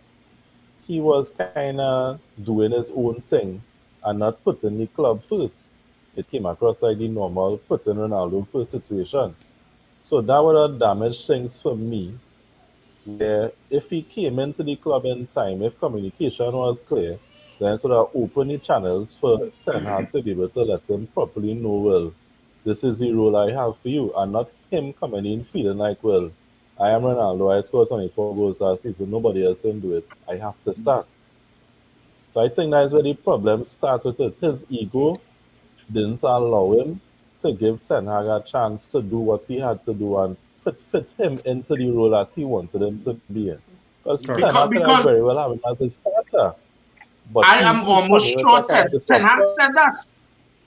he was kind of doing his own thing and not putting the club first. It came across like the normal putting Ronaldo first situation. So that would have damaged things for me. Where if he came into the club in time, if communication was clear, then sort of open the channels for Ten Hag to be able to let him properly know, well, this is the role I have for you, and not him coming in feeling like, well, I am Ronaldo, I scored 24 goals last season, nobody else can do it, I have to start. So I think that's where the problem starts with it. His ego didn't allow him to give Ten Hag a chance to do what he had to do and fit him into the role that he wanted him to be in. Because Ten Correct. Hag could have Because very well have him as his starter, but I he, am he come almost in with a sure kind of Ten Hag disruption. said that.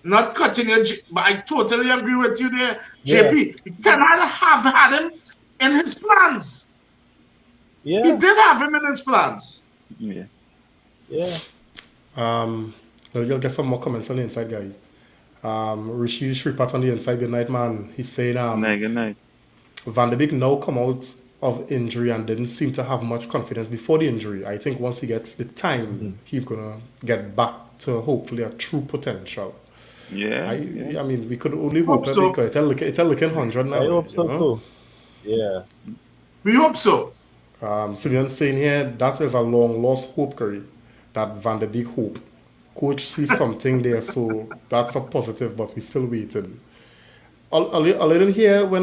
Not cutting you, but I totally agree with you there, Yeah, JP. Ten Hag have had him in his plans. He yeah, did have him in his plans. Yeah. yeah. We'll get some more comments on the inside, guys. Rishi Shrippat on the inside, good night, man. He's saying Good night. Van de Beek now come out of injury and didn't seem to have much confidence before the injury. I think once he gets the time, he's gonna get back to hopefully a true potential. Yeah. I mean, we could only hope Hope that so. because it's a looking 100 now. I hope You so know? too. Yeah. We hope so. Simeon saying here that is a long lost hope, Curry. That Van de Beek hope. Coach sees something there, so that's a positive, but we're still waiting. I didn't hear when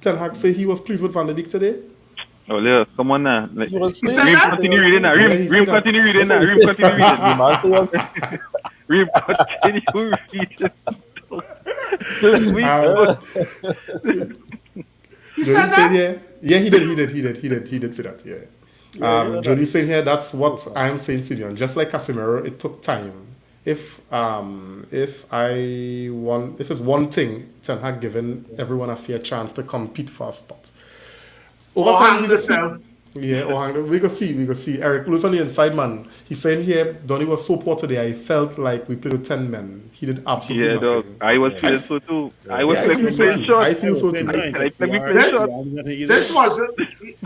Ten Hag say he was pleased with Van de Beek today. Oh, Leo, come on now. Like, He was He pleased. said Reem, that? continue reading now. Yeah, Reem, he Reem, said that. continue reading now. Listen, Reem, continue the reading. man say was Reem, continue reading. Let me Um, He said Jody saying that? here, yeah, he did say that, yeah. yeah, Jody saying here, that's what I am saying, Simeon. Just like Casemiro, it took time. If it's one thing, Ten Hag given everyone a fair chance to compete for a spot. Over Or time, hang we can see. yourself. Yeah, we can see. Eric Lewis on the inside, man. He's saying here, Donny was so poor today. I felt like we played with 10 men. He did absolutely Yeah, dog. nothing. I was feeling so too. I was Yeah, I like, feel we so playing too. short. I feel so Same too. thing, Like, we PPR, play short. nothing either. This wasn't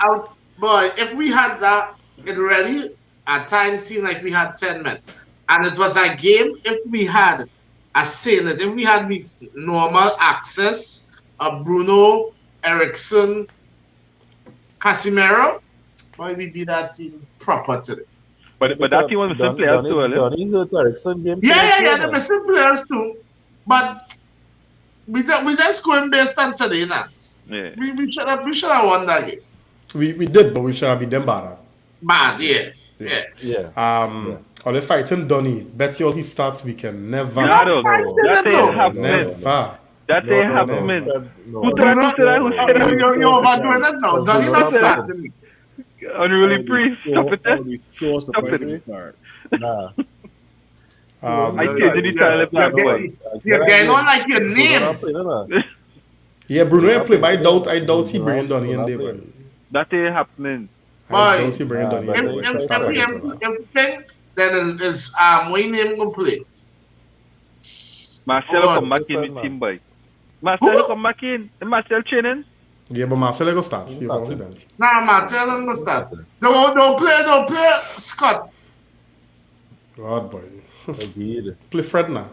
out, boy. If we had that it ready, at times seemed like we had 10 men. And it was a game if we had a saying if we had the normal access of Bruno, Ericsson, Casimiro, boy, we beat that team proper today. But that team was missing players too, earlier. Donny hurt Ericsson game. Yeah, the missing players too. But we just going based on today now. Yeah. We should have won that game. We did, but we should have been them better. Bad, yeah. Yeah. Or they fighting Donny. Bet you all he starts weekend. Never. Nah, dog. No. That ain't happening. Never. That ain't happening. No. Who said that? You're overdoing it now. Donnie not starting me. Unruly priest. Stop it I there. would be so surprised if we start. Nah. I changed the toilet black boy. You're getting on like your name. Yeah, Bruno ain't play, but I doubt he bring Donny in there, boy. That ain't happening. I doubt he bring Donny but in there. to start against Milan. If thing, then it is what name gonna play? Marcelo Oh, come back in the team, boy. Marcelo come back in. And Marcelo training. Yeah, but Marcelo go start. He's on the bench. Nah, man, tell them to start. Don't play Scott. God, boy. Agreed. Play Fred now.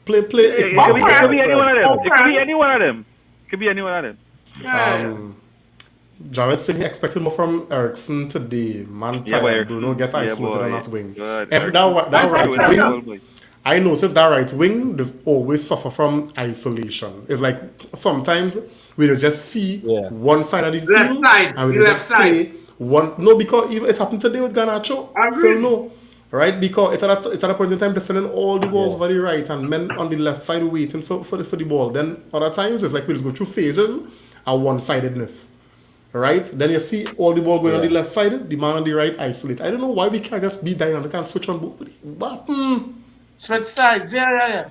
Play. It could be any one of them. It could be any one of them. Could be any one of them. Yeah. Javed said he expected more from Ericsson today. Man, Yeah, tired. but Bruno gets yeah, isolated boy. on that wing. God, Every that That's right what I'm wing, telling boy. I noticed that right wing does always suffer from isolation. It's like sometimes we just see one side of the Left field side, and we the just left play one. No, because even it happened today with Garnacho. Agreed. Phil, no. Right? Because it's at a point in time they're sending all the balls over the right and men on the left side waiting for the ball. Then other times it's like we just go through phases of one-sidedness. Right? Then you see all the ball going on the left side, the man on the right isolate. I don't know why we can't just be dynamic and switch on both. But, Switch sides, yeah.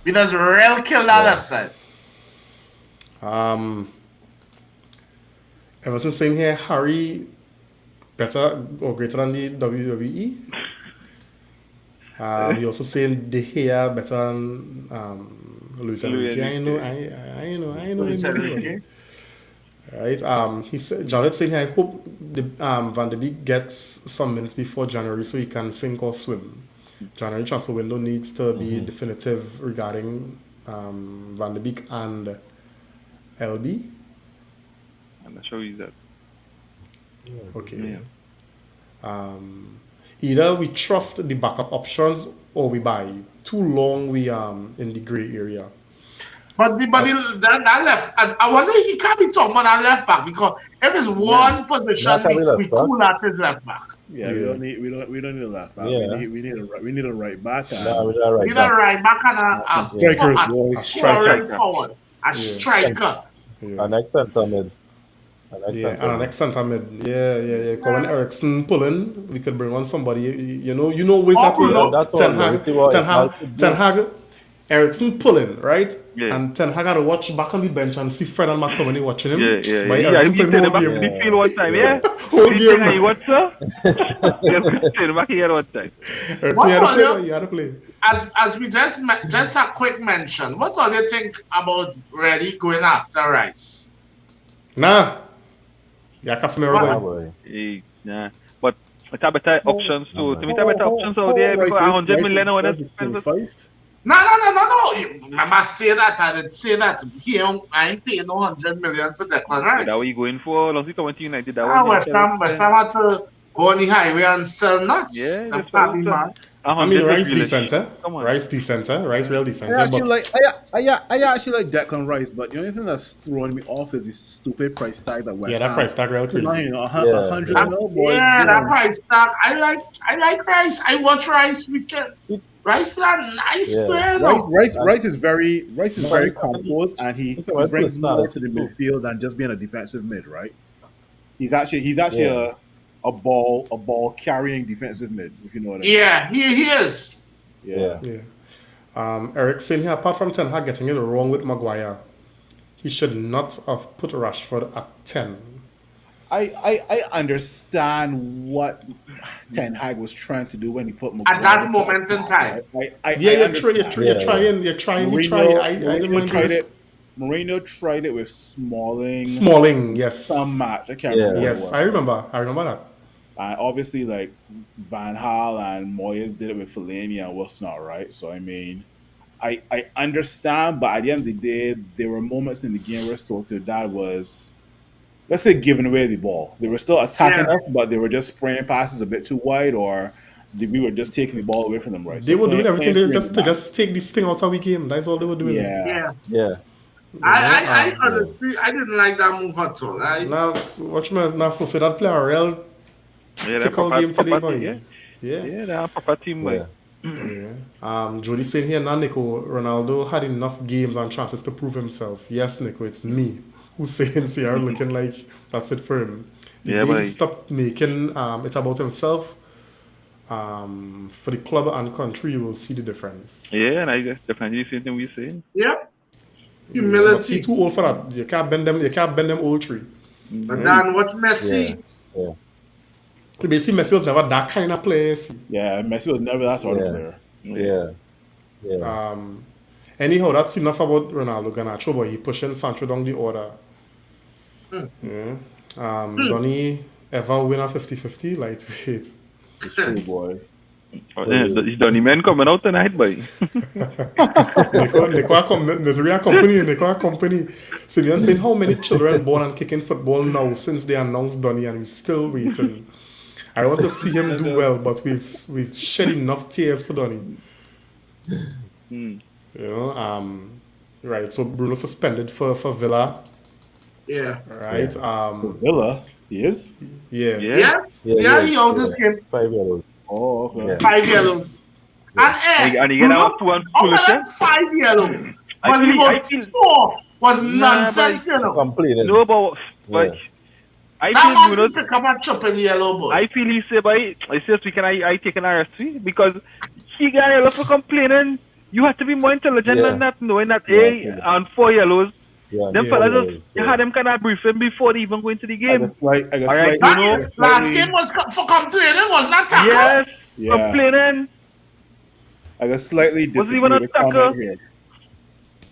Because real kill that left side. Everson saying here, Harry better or greater than the WWE. He also saying De Gea better than Luis Enrique. I know. Luis Enrique. right? He said, Jared saying, I hope the Van de Beek gets some minutes before January so he can sink or swim. January transfer window needs to be definitive regarding Van de Beek and LB. I'm not sure he's that. Okay. Yeah. Either we trust the backup options or we buy. Too long we in the grey area. But that left, I wonder if he can't be talking about that left back because if it's one position, Not having left we back. cool at his left back. Yeah, Yeah. we don't need a left back. Yeah. We need a right back. And Nah, we're all right. Either right back and a strikers, a boy. A striker. scoring forward, a striker. Yeah. Our next centre mid. Yeah, and our next centre mid. Yeah. Because when Ericsson pull in, we could bring on somebody. You know, with that way. Bruno. That's all. We see what Ten Hag, Ericsson pull in, right? Yeah. And Ten Hag had to watch back on the bench and see Fred and McTominay watching him. Yeah. But He Ericsson played played the whole back game. midfield one time, yeah. Whole He game. played what, sir? He played the back here one time. Ericsson had to play. As we just a quick mention, what do you think about Reddy going after Rice? Nah. Yeah, Casemiro. Yeah, boy. boy. Nah. But it's a better options too. To me, it's a better options out there because 100 million on it. No. I must say that. I did say that. Here, I ain't paying no 100 million for Declan Rice. That what you going for? Long as you come to United, that West Ham had to go on the highway and sell nuts. Yeah, That's that's what happy, I'm man. I mean, Rice really- decent, eh? Come on. Rice decent, eh? Rice real decent. I actually But I actually like Declan Rice, but the only thing that's throwing me off is this stupid price tag that West yeah, that Ham. price tag real crazy. You know, Yeah. 100 mil, boy. Yeah, that price tag. I like Rice. I watch Rice weekend. Rice is a nice Yeah. player, though. Rice is very composed, and he can went to brings the start, more to the too. midfield than just being a defensive mid, right? He's actually Yeah. a ball carrying defensive mid, if you know what I mean. Yeah, he is. Yeah. Yeah. Eric saying here, apart from Ten Hag getting it wrong with Maguire, he should not have put Rashford at 10. I understand what Ten Hag was trying to do when he put At that moment in time. You're trying. Mourinho tried it. Mourinho tried it with Smalling. Yes. Some match. I can't Yeah. remember. Yes, what I it was. remember that. And obviously, like Van Gaal and Moyes did it with Fellaini and Wilson, all right. So I mean, I understand, but at the end of the day, there were moments in the game where Sociedad was, let's say, giving away the ball. They were still attacking us, but they were just spraying passes a bit too wide, or we were just taking the ball away from them. Right? They were doing everything playing to just take this thing out of the game. That's all they were doing. Yeah. Yeah. I honestly, I didn't like that move at all. Now, watch me. Now, Sociedad play a real Yeah, tactical game today, boy. yeah. Yeah. Yeah, they're a proper team, boy. Yeah. Jody saying here now, Nico, Ronaldo had enough games and chances to prove himself. Yes, Nico, it's me who's saying CR looking like that's it for him. The Yeah, day but he stopped making it about himself, for the club and country, you will see the difference. Yeah, and I just definitely the same thing we're saying. Yep. But Humility. he's too old for that. You can't bend them old tree. But then what Messi? Yeah. Basically, Messi was never that kind of player. See. Yeah, Messi was never that sort of player. Yeah. Anyhow, that's enough about Ronaldo Garnacho, but he pushing Sancho down the order. Yeah. Donny ever win a 50-50 lightweight? It's true, boy. Is Donny Man coming out tonight, boy? Nico company. Simeon saying how many children born and kicking football now since they announced Donny and we're still waiting. I want to see him do well, but we've shed enough tears for Donny. You know, right. So Bruno suspended for Villa. Yeah. Right. Villa, he is. Yeah. Yeah, he owed this game 5 yellows. Oh, okay. Yeah. 5 yellows. And he get out 2 and Bruno, 5 yellows. But he was 4 was nonsense, you know. Complaining. No, but I That feel man Bruno. pick up a chop in yellow, boy. I feel he say, boy, I say speaking, I take an RSV because he got yellow for complaining. You have to be more intelligent than that, knowing that and 4 yellows. Yeah. Them fellas just you had them kind of briefing before they even go into the game. I guess Alright, That Bruno. game, last game was for complaining, was not tackle. Yes, Yeah. complaining. I guess slightly Was disagree even a with the comment tackle? here.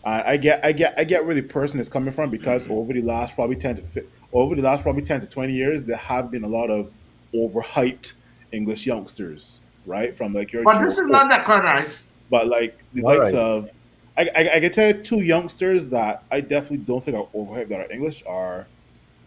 I get where the person is coming from because over the last probably 10 to 20 years, there have been a lot of overhyped English youngsters, right? From like your But this Joe, is not that kind of nice. but like the All likes right. of I can tell you two youngsters that I definitely don't think are overhyped that are English are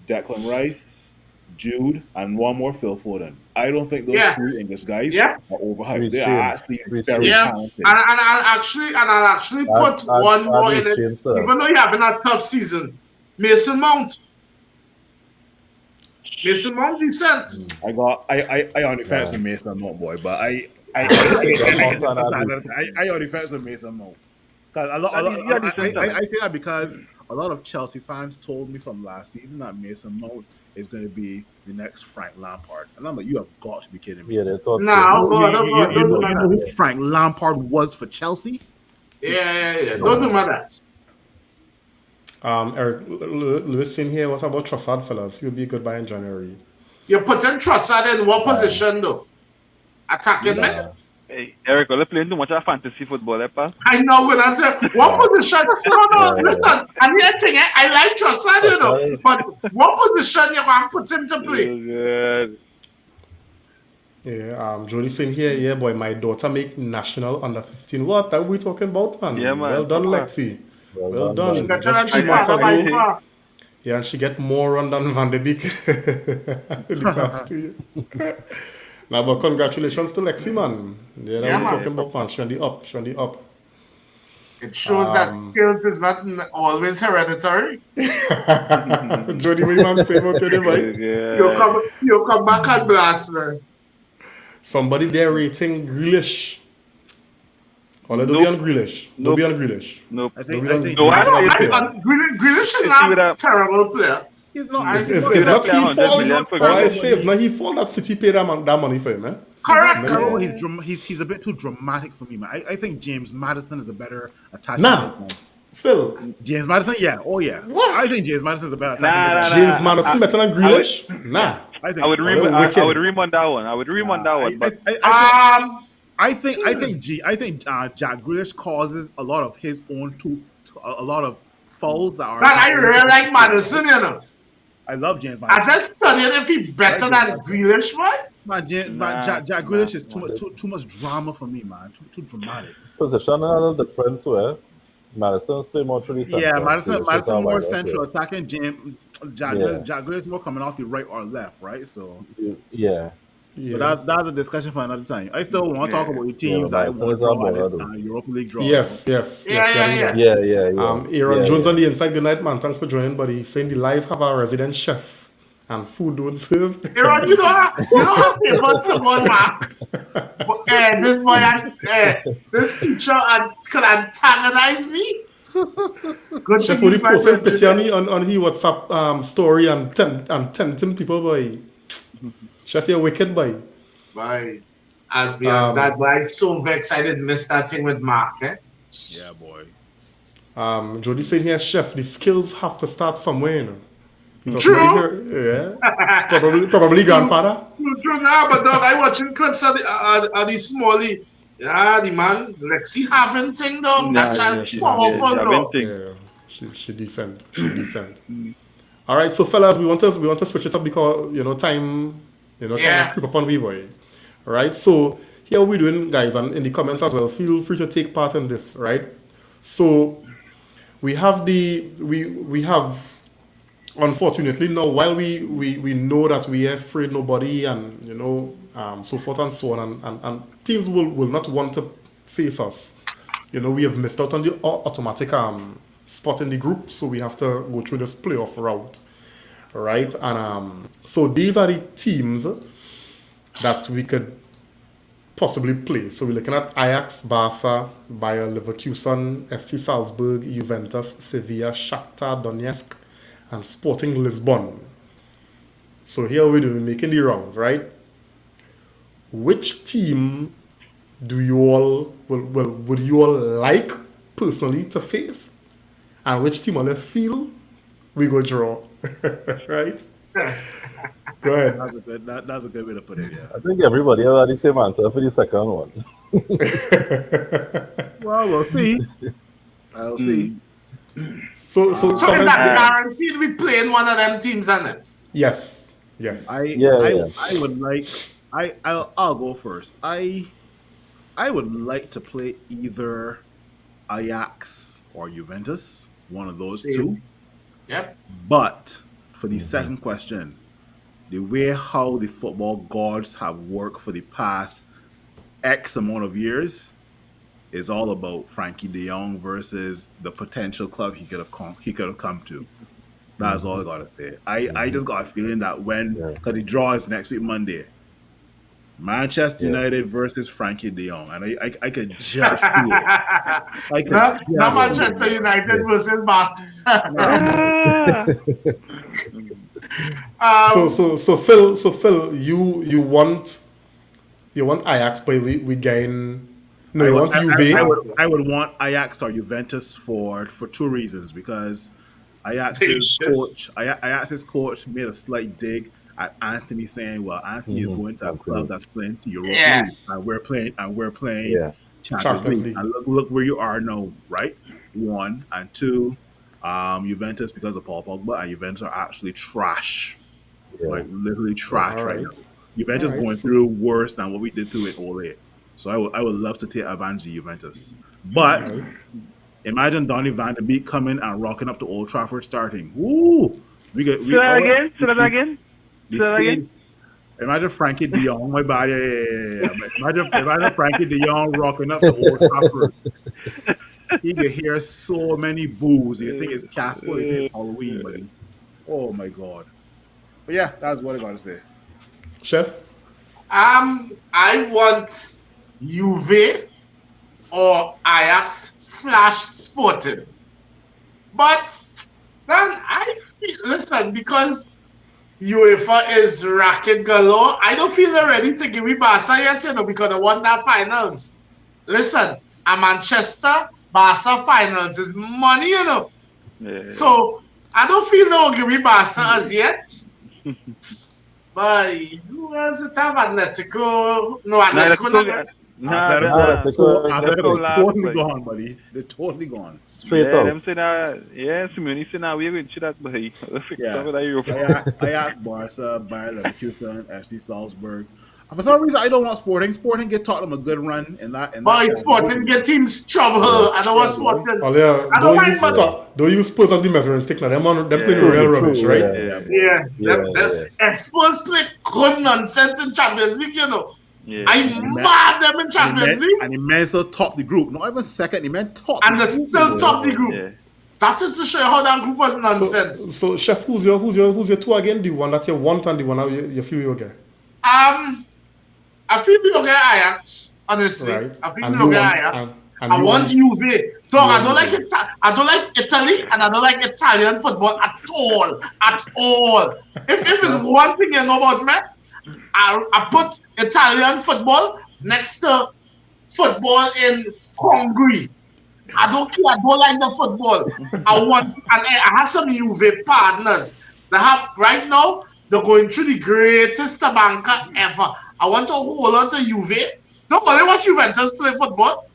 Declan Rice, Jude, and one more Phil Foden. I don't think those Yeah, three English guys yeah, are overhyped. Reece They are James. actually Reece very James. yeah. talented. And I'll actually put one Add more in Reece it, James to that. even though you're having a tough season. Mason Mount. Mason Mount decent. I on the fence Yeah. with Mason Mount, boy, but John I Mount can and discuss add that Reece another time. I on the fence with Mason Mount because Yeah, decent I talent. say that because a lot of Chelsea fans told me from last season that Mason Mount is going to be the next Frank Lampard, and I'm like, you have got to be kidding me. Yeah, they thought so. Now, go on, don't go on, don't do You know that. who Frank Lampard was for Chelsea? Yeah. Don't do that. Eric, Lewis in here. What about Trossard, fellas? He'll be good by in January. You're putting Trossard in what position, though? Attacking mid? Nah. Hey, Eric, you're playing too much of fantasy football, eh, pal? I know what I'm saying. What position? No, listen. And the thing, I like Trossard, you know. But what position you want to put him to play? Oh, God. Yeah, Jody saying here, yeah, boy, my daughter make national under 15. What are we talking about, man? Yeah, man. Well done, Proper. Lexi. Well Well done, done. man. Better than Just 3 she months father by ago. far. Yeah, and she get more run than Van de Beek in the past 2 years. Now, but congratulations to Lexi, man. Yeah, that Yeah, we man. talking about, man. She on the up. She on the up. It shows that skills is not always hereditary. Jody, what you man say about you, boy? You come back and blast me. Somebody there rating Grealish. Or don't be Nope. on Grealish. Don't Nope. be on Grealish. Nope. I think No, I No, say it. Grealish is See not with a that- terrible player. he's not. I- It's Give not it up, his 100 fault. million for All I Grealish. say is not his fault that City paid that money for him, eh? Correct. No. correct. He's a bit too dramatic for me, man. I think James Madison is a better attacking Nah. midman. Phil, James Madison, yeah, oh yeah. What? I think James Madison is a better attacking Nah, midman. James Madison better than Grealish? Nah. I think I would so. ream. They're I wicked. would ream on that one. I would ream on that one. But I think Jack Grealish causes a lot of his own a lot of fouls that are. Man, I really like Madison, you know. I love James I Madison. just studying if he better than Grealish, man. Jack Grealish is too much drama for me, man. Too dramatic. Position a little different too, eh? Madison's play more truly central. Yeah, Madison Grealish is a more wider central player. attacking. Jack Grealish more coming off the right or left, right? So. Yeah. Yeah. But that's a discussion for another time. I still want to talk about the teams Yeah, that but won it's draw all at this about Europa League draw. Yes. Yeah. Aaron Yeah, Jones yeah. on the inside. Good night, man. Thanks for joining, buddy. Saying the live have a resident chef and food don't serve. Aaron, you don't have people to go mark. This boy and this teacher could antagonize me. Good Chef thing only he's my posted friend. picture on his WhatsApp story and tempting people, boy. Chef, you're wicked, boy. Boy, as we are that boy, I'm so vexed I didn't miss that thing with Mark, eh? Yeah, boy. Jody saying here, chef, the skills have to start somewhere, you know. He's True. Here, yeah. Probably grandfather. True now, but dog, I watching clips of the Smalley. Yeah, the man, Lexi having thing, dog. Nah, That child yeah, is she- powerful, yeah, dog. thing. Yeah, she decent. She decent. All right, so fellas, we want to switch it up because time, kind Yeah. of creep up on me, boy. All right, so here we doing, guys, and in the comments as well. Feel free to take part in this, right? So we have we have, unfortunately now, while we know that we are afraid nobody and so forth and so on, and teams will not want to face us. We have missed out on the automatic spot in the group, so we have to go through this playoff route, right? And so these are the teams that we could possibly play. So we're looking at Ajax, Barca, Bayer Leverkusen, FC Salzburg, Juventus, Sevilla, Shakhtar Donetsk, and Sporting Lisbon. So here we're making the rounds, right? Which team do you all would you all like personally to face, and which team on the field we go draw? Right? Go ahead. That's a good way to put it. Yeah. I think everybody had the same answer for the second one. Well, we'll see. I'll see. So So is comments. that guaranteed we playing one of them teams, isn't it? Yes, yes. Yeah. I would like I'll go first. I would like to play either Ajax or Juventus, one of those two. Same. Yep. But for the second question, the way how the football gods have worked for the past X amount of years is all about Frankie De Jong versus the potential club he could have come to. That's all I gotta say. I just got a feeling that because the draw is next week Monday, Manchester United versus Frankie De Jong, and I could just see it. I could Not just see Manchester it. United versus Barcelona. So Phil, you want Ajax, but we gain. No, you want Juve. I would want Ajax or Juventus for two reasons. Because Ajax's coach made a slight dig at Anthony, saying, "Well, Anthony is going to a club that's playing to Europa League, and we're playing Champions League. And look where you are now, right? One and two, Juventus, because of Paul Pogba, and Juventus are actually trash, like literally trash right now. Juventus going through worse than what we did through it all. So I would love to take advantage of Juventus. But imagine Donny van de Beek coming and rocking up to Old Trafford starting. Woo! Say that again. Imagine Frankie De Jong, my body. Imagine Frankie De Jong rocking up to Old Trafford. He could hear so many boos. You think it's Casper, you think it's Halloween, buddy. Oh my God. But yeah, that's what I gotta say. Chef? I want Juve or Ajax / Sporting. But then listen, because UEFA is racket galore, I don't feel they're ready to give me Barca yet, because they won that finals. Listen, a Manchester Barca finals is money, Yeah. So I don't feel they'll give me Barca as yet. But you guys have Atletico. No, Atletico. Atletico totally gone, buddy. They're totally gone. Straight up. Them say that, Simeone say that we're going to that, but Ajax, Barca, Bayern Leverkusen, FC Salzburg. For some reason, I don't want Sporting. Sporting get Tottenham a good run in that. But Sporting get teams trouble. I don't want Sporting. Oh yeah, don't use Spurs as the measuring stick now. Them playing real rubbish, right? Spurs play good nonsense in Champions League, Yeah. I'm mad them in Champions League. And the men still top the group. Not even second, the men top. And they still top the group. Yeah. That is to show you how that group was nonsense. So Chef, who's your two again? The one that you want and the one that you feel you get? I feel we get Ajax, honestly. Right. I feel we get Ajax. I want Juve. So I don't like Italy, and I don't like Italian football at all. At all. If it's one thing you know about me, I put Italian football next to football in Hungary. I don't care. I don't like the football. I have some Juve partners. They have right now. They're going through the greatest banker ever. I want to hold on to Juve. Nobody watch Juventus play football.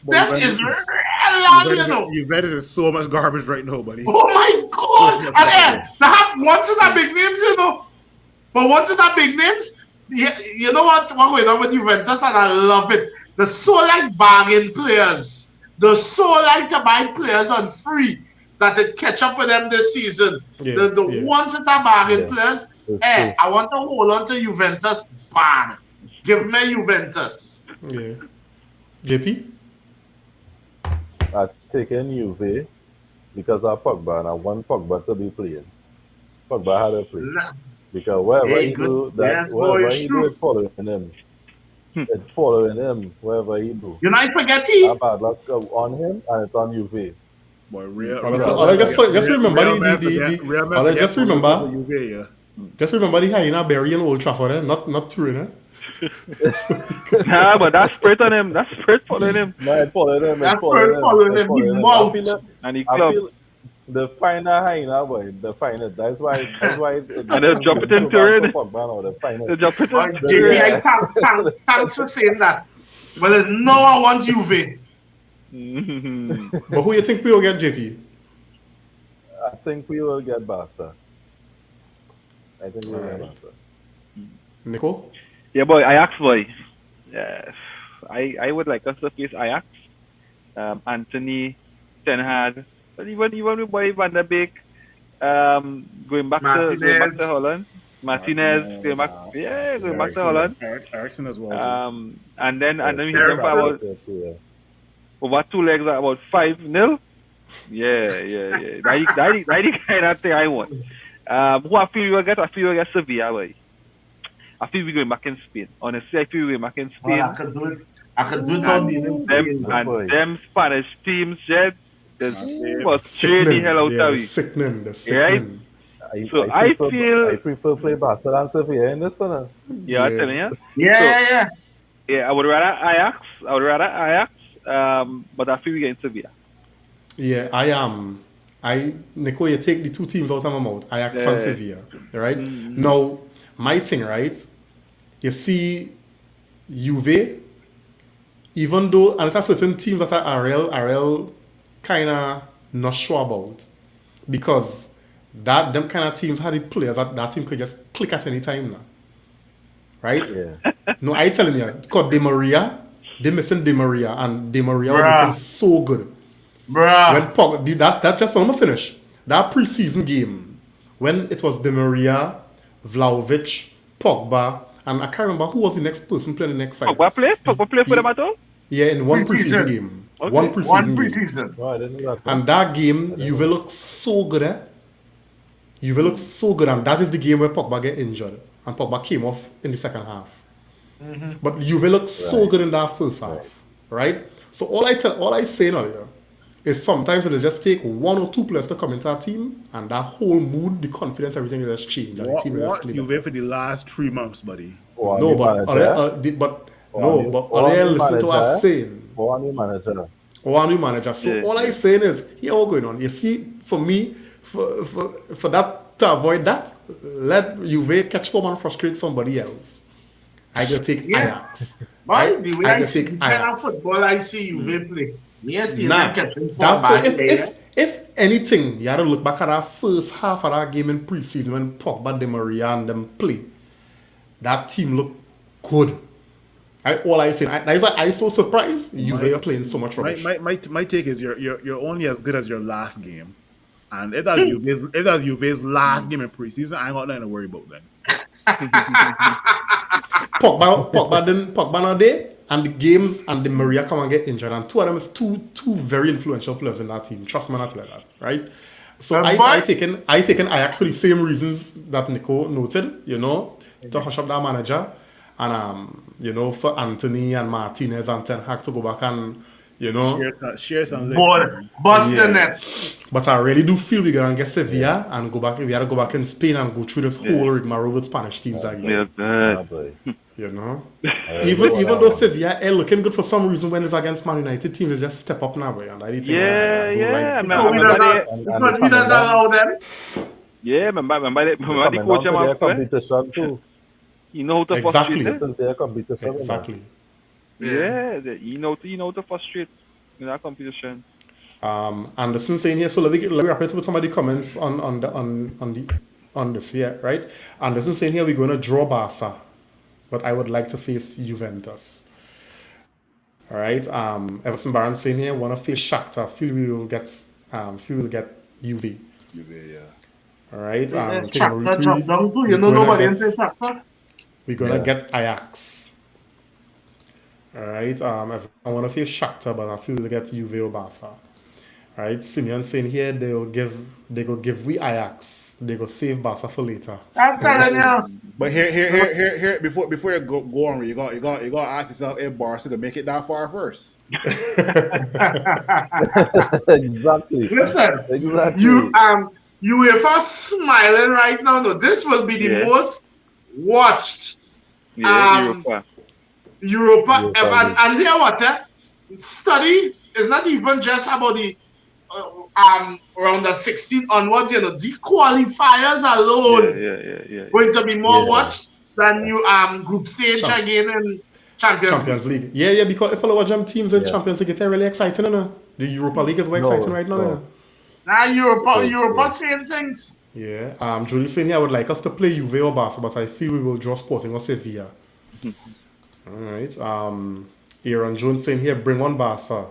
That is real, Juventus is so much garbage right now, buddy. Oh my God! And they have once in that big names, But once in that big names, you know what's going on with Juventus, and I love it. They're so like bargain players. They're so like to buy players on free that it catch up with them this season. The ones that are bargain players, I want to hold on to Juventus bad. Give me Juventus. Yeah. JP? I taken Juve because of Pogba, and I want Pogba to be playing. Pogba had to play. Because wherever he do, it's following him. It's following him wherever he do. You not spaghetti? I bad luck on him, and it's on Juve. Boy, just remember the hyena burying Old Trafford, not Turin, eh? Nah, but that's spread on him. That's spread following him. No, it's following him. That's spread following him. And he club. The final hyena, boy. The final. That's why. And they'll drop it in Turin. They'll drop it in Turin. Thanks for saying that. But there's no one want Juve. But who you think we will get, JP? think we will get Barca. I think we will get Alright. Barca. Nico? Yeah, boy, Ajax, boy. Yeah, I would like us to face Ajax. Anthony, Ten Hag, but even with boy Van der Beek, going back Martinez. to Holland. Martinez going back, going back to Holland. Ericsson as well. Too. And then we hit them Ericsson. for about Yeah. over 2 legs at about 5-0. Yeah. That the kind of thing I want. Who I feel we will get? I feel we will get Sevilla, boy. I feel we're going back in Spain. Honestly, I feel we're back in Spain. Well, I could do it on the Them Spanish teams, Jed, was Sickening. the hell out Yeah, of they're me. sickening. They're sickening. So I feel- I prefer play Barca than Sevilla in this one. Yeah, I'm telling you. Yeah. Yeah, I would rather Ajax. But I feel we get in Sevilla. Yeah, I am. Nico, you take the two teams out of my mouth. Ajax and Sevilla, right? Now, my thing, right? You see, Juve, even though, and there's certain teams that are real kind of not sure about, because them kind of teams had the players that team could just click at any time now, right? Yeah. No, I telling you, because Di Maria, they missing Di Maria, and Di Maria was Bruh. looking so good. Bruh. When Pogba, that just let me finish. That preseason game, when it was Di Maria, Vlahovic, Pogba, and I can't remember who was the next person playing the next side. Pogba play for them at all? Yeah, in one preseason Preseason. game. Okay. One preseason One game. preseason. No, I didn't know that. And that game, Juve looked so good, eh? Juve looked so good, and that is the game where Pogba get injured, and Pogba came off in the second half. But Juve looked so Right. good in that first half, right? So all I say now here is sometimes it just take one or two players to come into our team, and that whole mood, the confidence, everything will just change. And the team will just What play you better. wait for the last 3 months, buddy? Oh, No, new but manager. all I listen to us saying. Oh, new manager. Or a new manager. So Yeah. all I'm saying is, here all going on. You see, for me, for that to avoid that, let Juve catch form and frustrate somebody else. I can take Yeah. Ajax. But Right? the way I I can see take the kind of Ajax. football I see you play. Me I see Nah, them catching that ball back if, there. if anything, you had to look back at that first half of that game in preseason when Pogba, Di Maria, and them play. That team looked good. All I say, that's why I so surprised Juve are playing so much rubbish. My take is you're only as good as your last game, and if that's Juve's last game in preseason, I ain't got nothing to worry about then. Pogba not there, and the games and the Maria come and get injured, and two of them is two very influential players in that team. Trust me, not like that, right? So I taken Ajax for the same reasons that Nico noted, to hush up that manager, and for Anthony and Martinez and Ten Hag to go back and Share some legs. Ball, bust the Yeah. net. But I really do feel we're gonna get Sevilla and go back. We had to go back in Spain and go through this whole rigmarole with Spanish teams again. Yeah, Ah, boy. Even though Sevilla are looking good for some reason when it's against Man United teams, they just step up now, boy. And I think yeah. So we because we doesn't allow them. Yeah, remember the Coming coach down to their I'm after, competition too. you know how to Exactly. frustrate. This is their competition. exactly. Yeah, you know to frustrate in that competition. Anderson saying here, so let me wrap it with some of the comments on this here, right? Anderson saying here we're gonna draw Barca, but I would like to face Juventus. All right. Everson Barron saying here wanna face Shakhtar. Feel we will get Juve. Yeah. All right. Shakhtar drop down too. You know nobody in Shakhtar. We're gonna Yeah. get Ajax. All right. I want to face Shakhtar, but I feel we'll get Juve or Barca. All right. Simeon saying here they go give we Ajax. They go save Barca for later. I'm telling you. But here, before you go on, you got to ask yourself if Barca can make it that far first. Exactly. Listen, Exactly. UEFA smiling right now. No, this will be the Yeah. most watched Yeah, Europa Europa ever. League. And hear what? Study is not even just about the around the 16 onwards. The qualifiers alone Yeah. going to be more Yeah. watched than you group stage Champ- again in Champions League. Champions League. Yeah, because if I watch them teams in Yeah. Champions League, it's really exciting, The Europa League is very No, exciting right now. no. Nah, Yes, Europa yes. same things. Yeah. Julie saying here, I would like us to play Juve or Barca, but I feel we will draw Sporting or Sevilla. All right. Aaron Jones saying here, bring on Barca.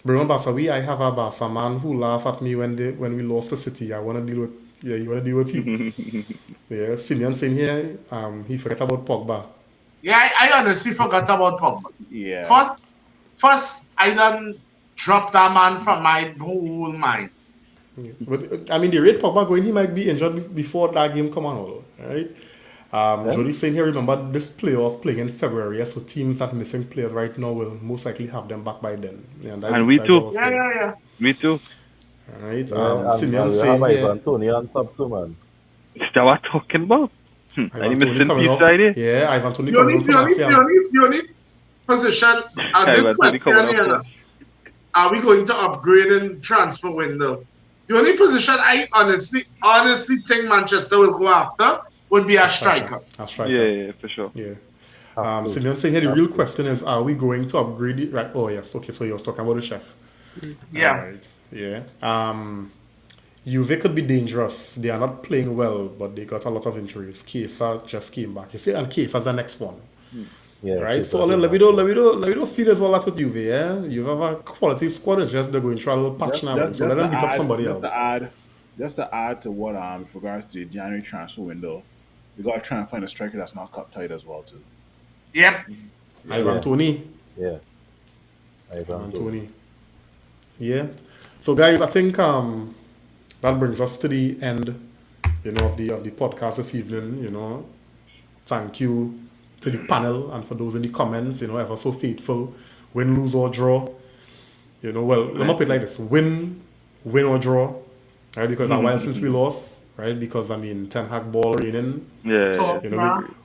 Bring on Barca. I have a Barca man who laugh at me when we lost to City. I want to deal with. Yeah, you want to deal with him. Yeah. Simeon saying here, he forget about Pogba. Yeah, I honestly forgot about Pogba. Yeah. First, I done dropped that man from my whole mind. Yeah. But I mean, the rate Pogba going, he might be injured before that game come on, all right? Yeah? Jody saying here, remember this playoff playing in February, so teams that missing players right now will most likely have them back by then. Yeah, And we that's too. what I was Yeah, saying. yeah, yeah. Me too. All right. Yeah, Simeon and we saying have here, Ivan Tony on top too, man. Is that what I'm talking about? And you Ivan Tony missing coming piece off. right there? Yeah, Ivan Tony The coming only, on from the only, the ASEAN. only, the only position, this Ivan Tony coming question here, up. are we going to upgrade in transfer window? The only position I honestly think Manchester will go after would be a striker. A striker. Yeah, for sure. Yeah. Have to. Simeon saying here, the Have real to. question is, are we going to upgrade it? Right. Oh, yes. Okay, so you was talking about the chef. Yeah. All right. Yeah. Juve could be dangerous. They are not playing well, but they got a lot of injuries. Chiesa just came back. You see, and Chiesa's the next one. Yeah, Right? keep So that in let me mind. do feel as well that with Juve, yeah? You have a quality squad, it's just they're going through a little patch now. So let them beat up somebody else. Just to add to what with regards to the January transfer window, we got to try and find a striker that's not cup tight as well too. Yep. Ivan Tony. Yeah. Ivan Tony. Tony. Yeah. So guys, I think that brings us to the end, of the podcast this evening. Thank you to the panel and for those in the comments, ever so faithful. Win, lose or draw. Well, let me put it like this: win or draw, right? Because a while since we lost, right? Because Ten Hag ball raining. Yeah. So,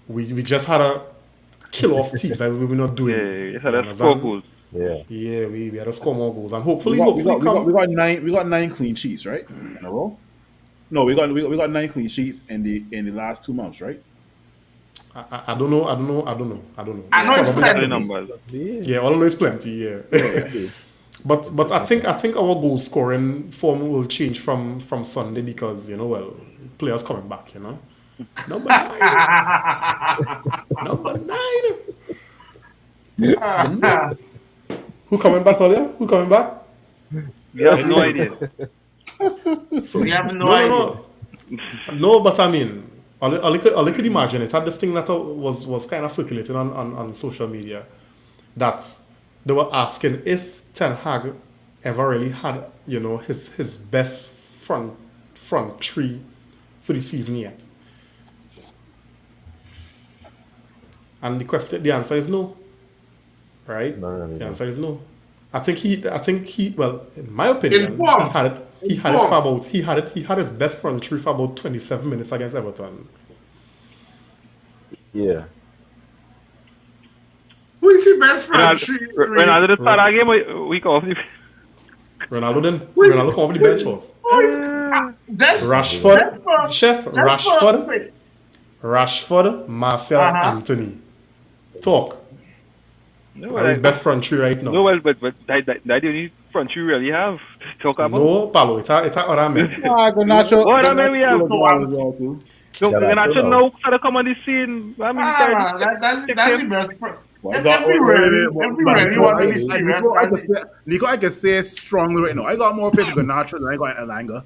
We just had a kill off teams that we were not doing. Yeah, that's 4 goals. Yeah. Yeah, we had to score more goals, and hopefully, We got 9 clean sheets, right? In a row. No, we got 9 clean sheets in the last 2 months, right? I don't know. I know it's Probably plenty. Numbers. Yeah, all know it's plenty. Yeah. But I think our goal scoring form will change from Sunday because players coming back. Number 9. Who coming back, Olia? Who coming back? We have no idea. We have no idea. No, but I could imagine it. Had this thing that was kind of circulating on social media that they were asking if Ten Hag ever really had his best front three for the season yet. And the answer is no. Right? No. The answer is no. I think he well, in my opinion, Informed. he had his best front three for about 27 minutes against Everton. Yeah. Who is the best friend? Ronaldo did start that game week off. Ronaldo come off the bench was. Rashford, Martial, Anthony. Talk. No, best front three right now. No, well, but that the only front you really have to talk about. No, Paulo, it's other men. Garnacho. What I mean, we have. Yeah, Garnacho now started come on the scene. I mean, That's the best friend. Nico, I can say strongly right now. I got more faith in Garnacho than I got in Elanga.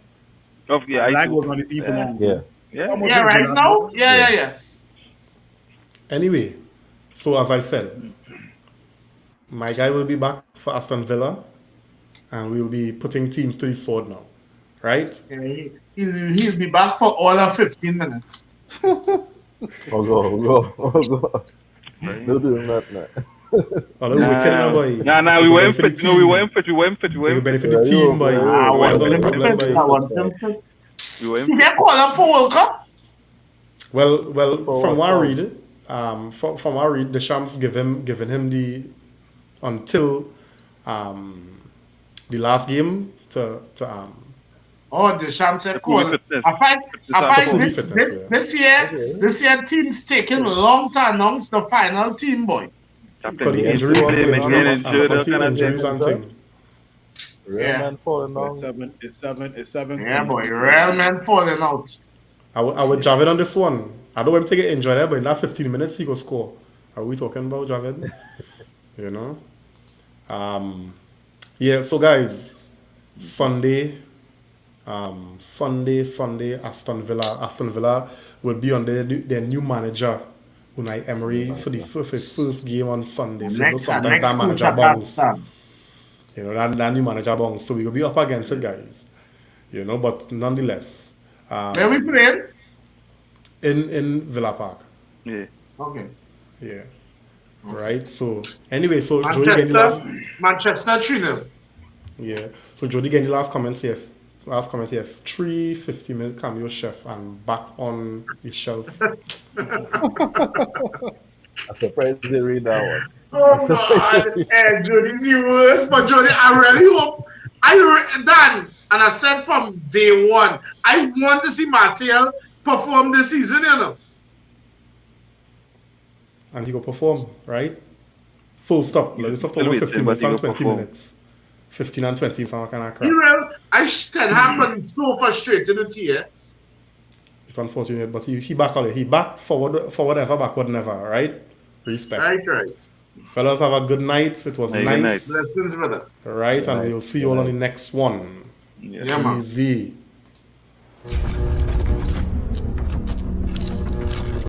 Elanga was on the team for long. Yeah. Yeah, right now? Yeah. Anyway, so as I said, my guy will be back for Aston Villa, and we'll be putting teams to the sword now, right? He'll be back for all of 15 minutes. Oh, go. No doing that, man. Nah, we went fit. No, we went fit. You benefit the team, boy. What's the problem, boy? He didn't call up for World Cup? Well, from what I read, the Shams giving him the until the last game to the Shams said call. I find this year team's taking long to announce the final team, boy. Because the injuries and things. Real Yeah. man falling But it's down. seven. It's 7-3. Yeah, boy. Real men falling out. I would Javid on this one. I don't want him to get injured there, but in that 15 minutes he go score. Are we talking about Javid? You know? Yeah, so guys, Sunday, Aston Villa. Aston Villa will be under their new manager, Unai Emery, for his first game on Sunday. So you know sometimes Next that coach manager at that bounce. stand. You know, that new manager bounce. So we will be up against it, guys. You know, but nonetheless, Where we playing? in Villa Park. Yeah. Okay. Yeah. Right. So anyway, so Jody getting the last. Manchester 3-0. Yeah. So Jody getting the last comments here. 350 minute cameo chef and back on the shelf. I'm surprised they read that one. Oh God, Jody, the worst. But Jody, I really hope Dan, and I said from day one, I want to see Martial perform this season, you know. And he go perform, right? Full stop. Like, stop talking Still about 15 waiting, but minutes he and go 20 perform. minutes. 15 and 20 from kind of He crap. will. Ten Hag was so frustrated with here. It's unfortunate, but he back on it. He back forward, backward never, right? Respect. Right. Fellas, have a good night. It was Hey, good nice. night. Blessings with it. Right, Good and night. we'll see Good you all on night. the next one. Yeah. Yeah, man. Easy.